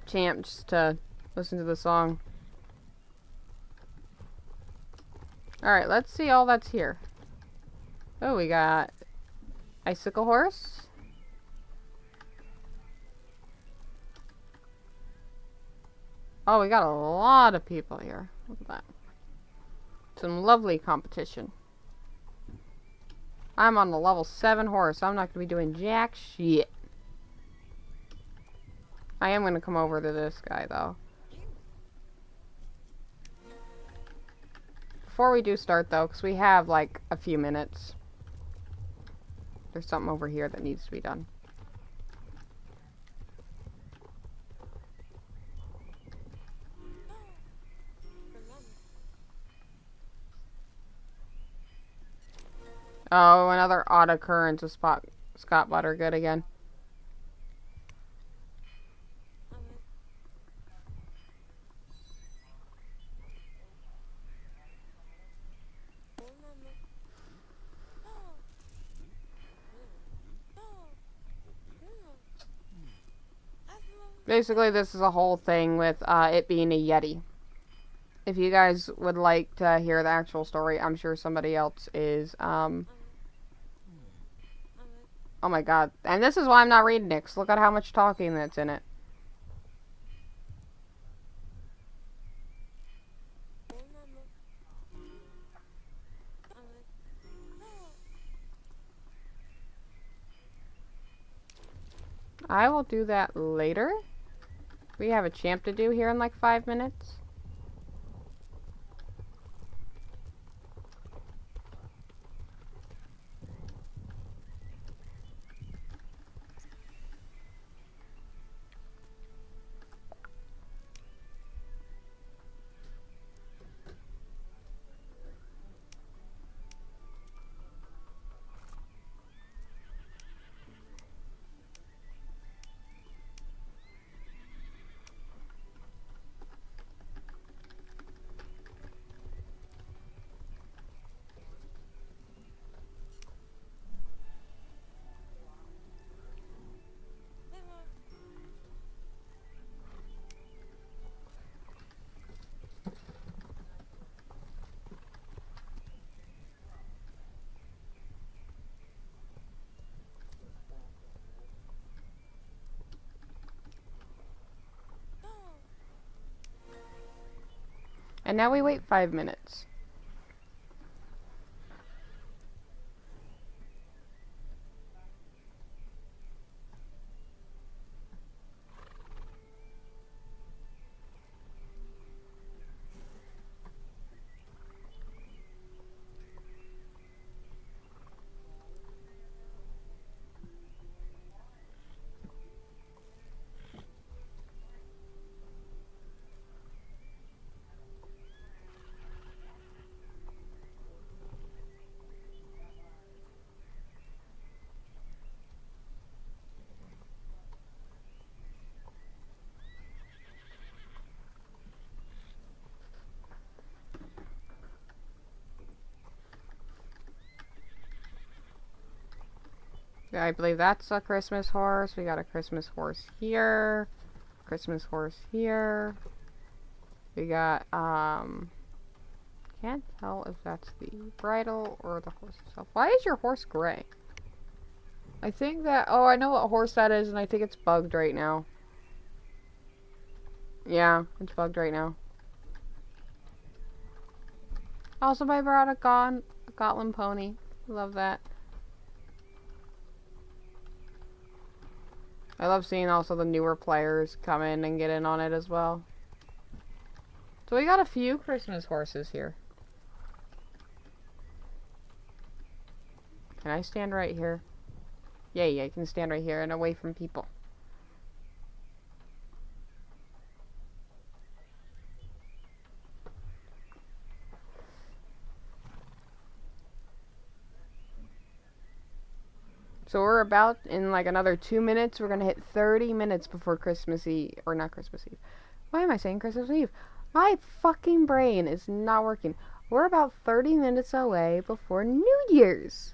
chant just to listen to the song. Alright, let's see all that's here. Oh, we got Icicle Horse. Oh, we got a lot of people here. Look at that. Some lovely competition. I'm on the level 7 horse. I'm not going to be doing jack shit. I am going to come over to this guy, though. Before we do start, though, because we have, like, a few minutes. There's something over here that needs to be done. Oh, another odd occurrence of Scott Buttergood again. Basically, this is a whole thing with it being a Yeti. If you guys would like to hear the actual story, I'm sure somebody else is, oh my god. And this is why I'm not reading it, 'cause look at how much talking that's in it. I will do that later. We have a champ to do here in like 5 minutes. And now we wait 5 minutes. I believe that's a Christmas horse. We got a Christmas horse here. Christmas horse here. We got, can't tell if that's the bridle or the horse itself. Why is your horse gray? I think that, oh, I know what horse that is, and I think it's bugged right now. Yeah, it's bugged right now. Also, I brought a Goblin pony. Love that. I love seeing also the newer players come in and get in on it as well. So we got a few Christmas horses here. Can I stand right here? Yay, I can stand right here and away from people. So we're about, in like another 2 minutes, we're gonna hit 30 minutes before Christmas Eve. Or not Christmas Eve. Why am I saying Christmas Eve? My fucking brain is not working. We're about 30 minutes away before New Year's.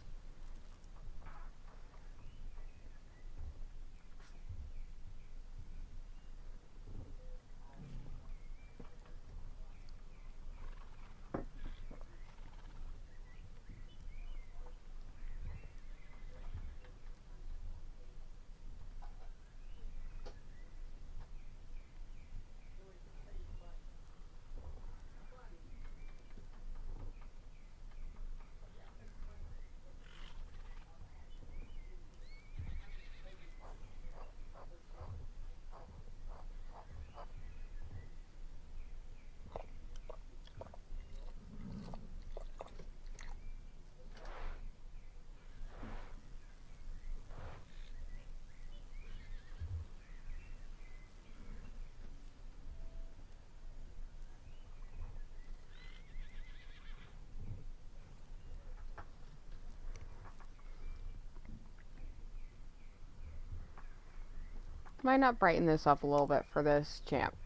Might not brighten this up a little bit for this champ.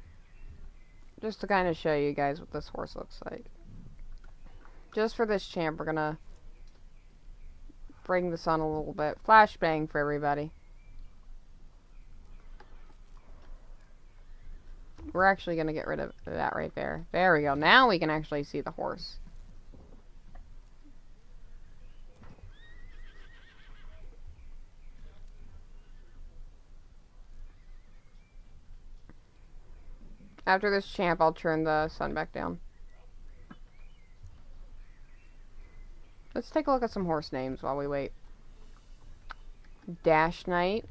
Just to kind of show you guys what this horse looks like. Just for this champ, we're gonna bring this on a little bit. Flashbang for everybody. We're actually gonna get rid of that right there. There we go. Now we can actually see the horse. After this champ, I'll turn the sun back down. Let's take a look at some horse names while we wait. Dash Knight.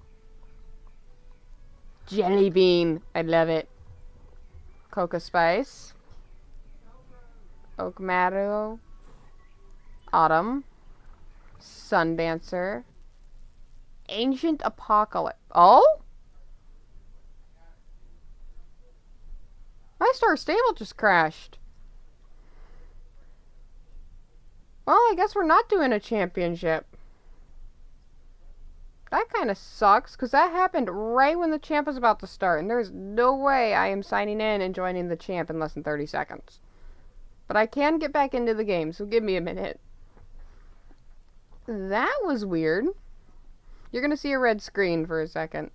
Jelly Bean. I love it. Coca Spice. Oak Meadow. Autumn. Sundancer. Ancient Apocalypse. Oh? My Star Stable just crashed. Well, I guess we're not doing a championship. That kind of sucks, because that happened right when the champ was about to start, and there's no way I am signing in and joining the champ in less than 30 seconds. But I can get back into the game, so give me a minute. That was weird. You're going to see a red screen for a second.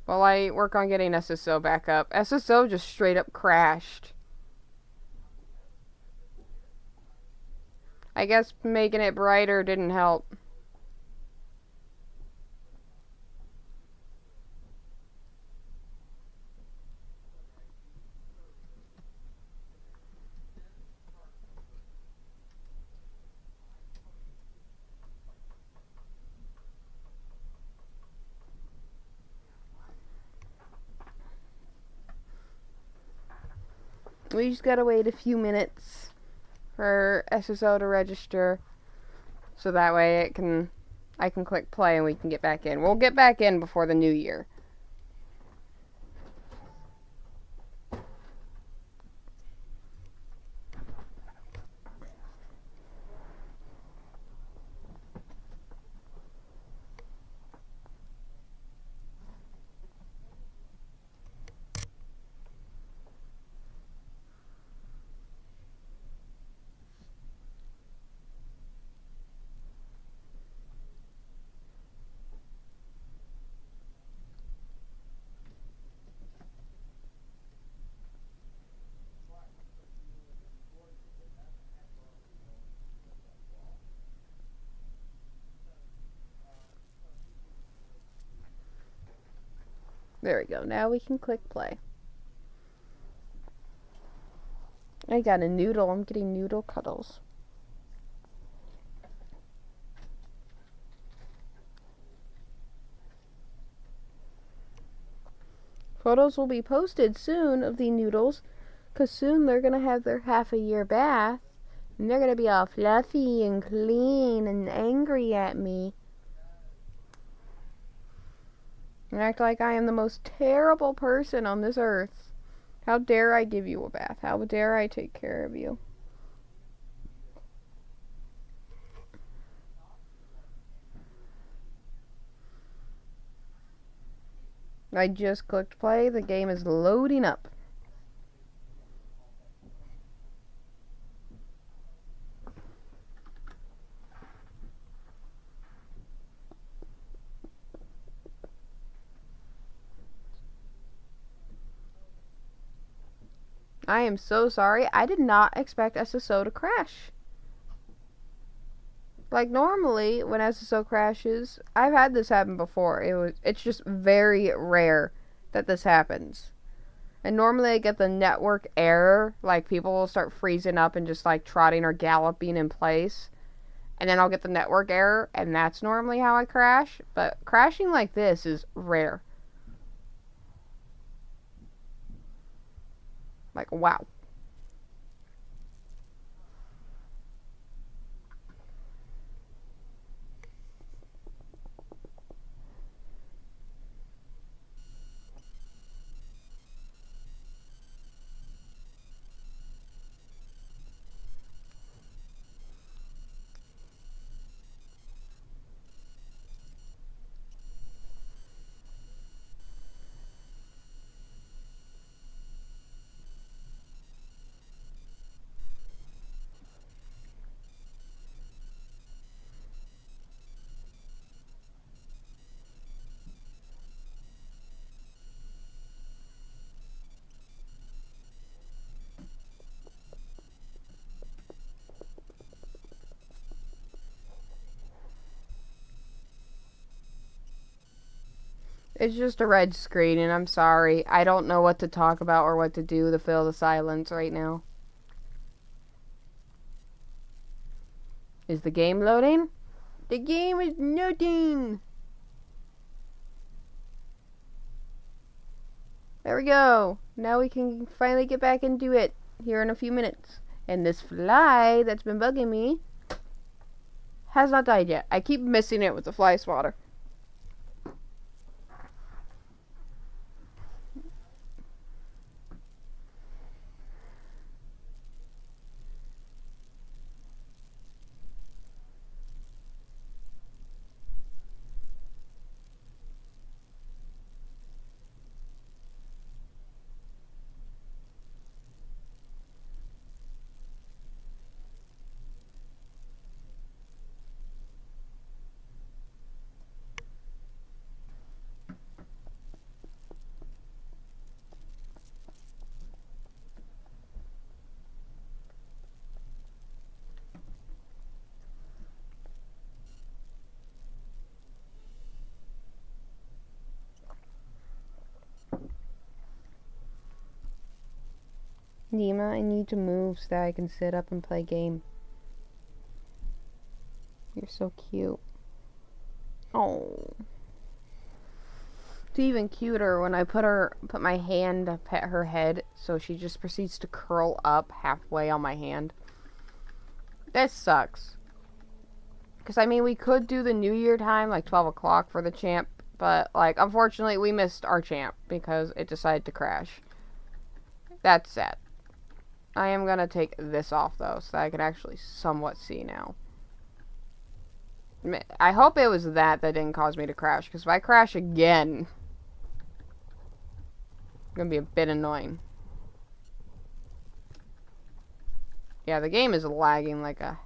While I work on getting SSO back up. SSO just straight up crashed. I guess making it brighter didn't help. We just gotta wait a few minutes for SSO to register, so that way I can click play and we can get back in. We'll get back in before the new year. There we go. Now we can click play. I got a noodle. I'm getting noodle cuddles. Photos will be posted soon of the noodles, because soon they're going to have their half-a-year bath, and they're going to be all fluffy and clean and angry at me. And act like I am the most terrible person on this earth. How dare I give you a bath? How dare I take care of you? I just clicked play. The game is loading up. I am so sorry. I did not expect SSO to crash. Like, normally, when SSO crashes, I've had this happen before. It's just very rare that this happens. And normally I get the network error, like people will start freezing up and just like trotting or galloping in place. And then I'll get the network error, and that's normally how I crash. But crashing like this is rare. Like, wow. It's just a red screen, and I'm sorry. I don't know what to talk about or what to do to fill the silence right now. Is the game loading? The game is loading! There we go. Now we can finally get back into it here in a few minutes. And this fly that's been bugging me has not died yet. I keep missing it with the fly swatter. Nima, I need to move so that I can sit up and play game. You're so cute. Oh. It's even cuter when I put my hand up at her head, so she just proceeds to curl up halfway on my hand. This sucks. Because, I mean, we could do the New Year time, like 12 o'clock for the champ, but, like, unfortunately, we missed our champ because it decided to crash. That's sad. I am gonna take this off, though, so that I can actually somewhat see now. I hope it was that didn't cause me to crash, because if I crash again, it's gonna be a bit annoying. Yeah, the game is lagging like a...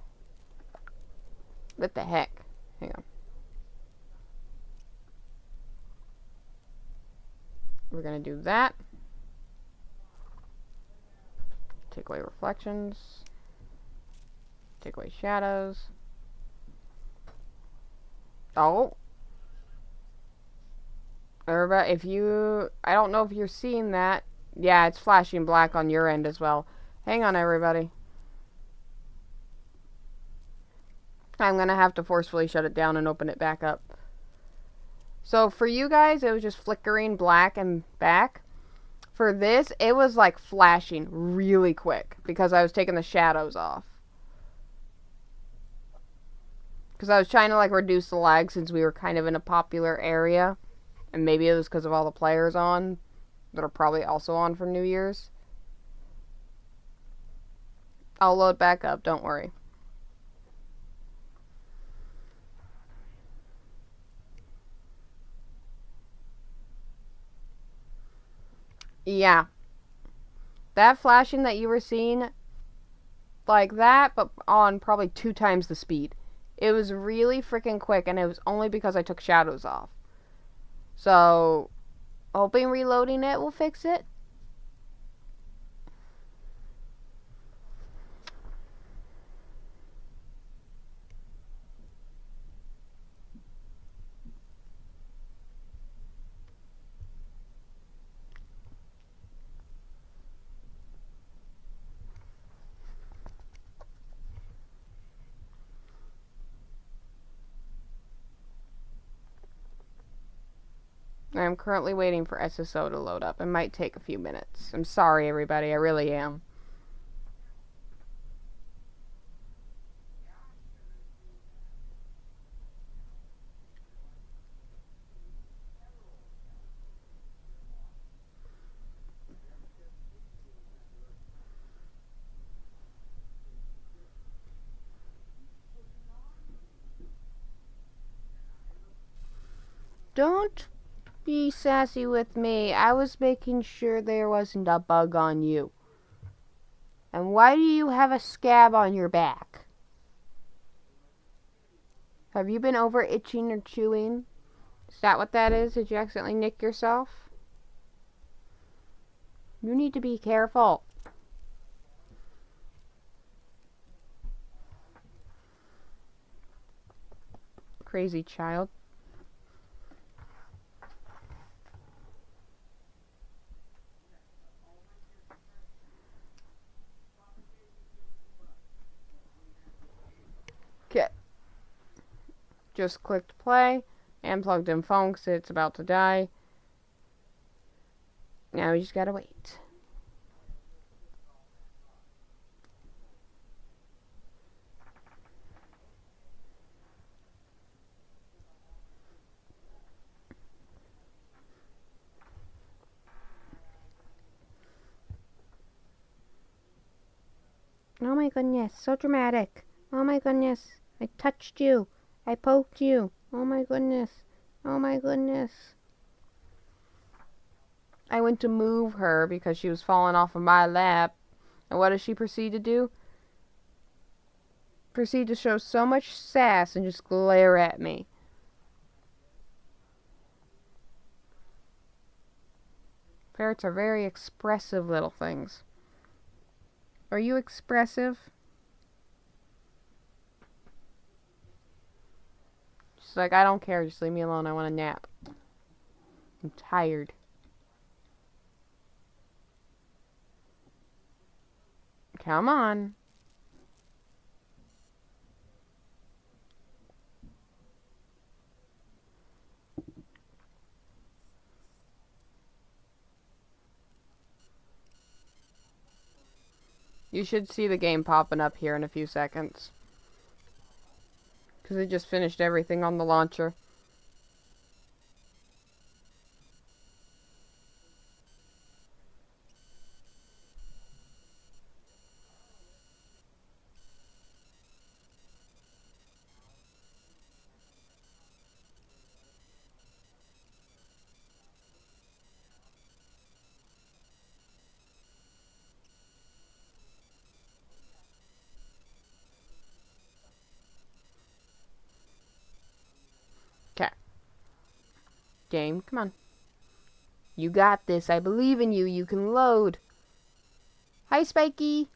What the heck? Hang on. We're gonna do that. Take away reflections. Take away shadows. Oh. Everybody, I don't know if you're seeing that. Yeah, it's flashing black on your end as well. Hang on, everybody. I'm going to have to forcefully shut it down and open it back up. So for you guys, it was just flickering black and back. For this, it was like flashing really quick because I was taking the shadows off. Because I was trying to like reduce the lag since we were kind of in a popular area. And maybe it was because of all the players on that are probably also on for New Year's. I'll load back up, don't worry. Yeah. That flashing that you were seeing, like that, but on probably 2 times the speed. It was really freaking quick, and it was only because I took shadows off. So, hoping reloading it will fix it. I'm currently waiting for SSO to load up. It might take a few minutes. I'm sorry, everybody. I really am. Don't be sassy with me. I was making sure there wasn't a bug on you. And why do you have a scab on your back? Have you been over itching or chewing? Is that what that is? Did you accidentally nick yourself? You need to be careful. Crazy child. Okay. Just clicked play and plugged in phone because it's about to die. Now we just gotta wait. Oh my goodness, so dramatic. Oh my goodness, I touched you. I poked you. Oh my goodness. Oh my goodness. I went to move her because she was falling off of my lap. And what does she proceed to do? Proceed to show so much sass and just glare at me. Parrots are very expressive little things. Are you expressive? She's like, I don't care, just leave me alone, I want a nap. I'm tired. Come on. You should see the game popping up here in a few seconds. Because it just finished everything on the launcher. Okay. Game, come on. You got this. I believe in you. You can load. Hi, Spikey.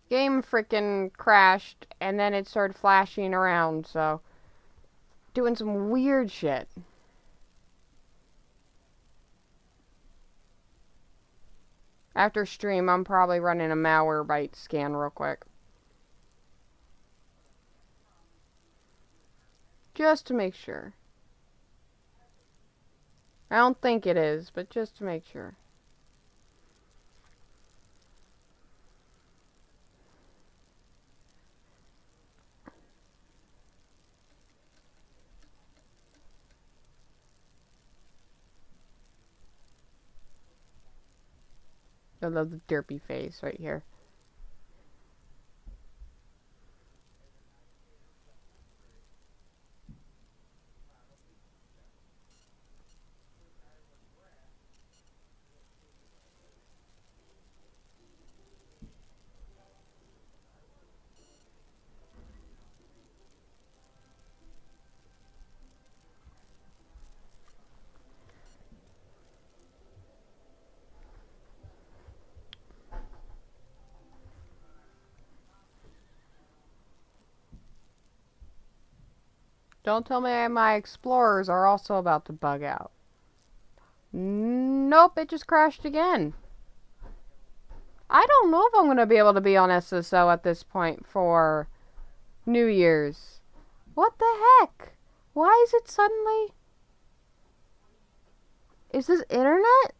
Game frickin' crashed, and then it started flashing around, so doing some weird shit. After stream, I'm probably running a Malwarebytes scan real quick. Just to make sure. I don't think it is, but just to make sure. I love the derpy face right here. Don't tell me my explorers are also about to bug out. Nope, it just crashed again. I don't know if I'm going to be able to be on SSO at this point for New Year's. What the heck? Why is it suddenly... Is this internet?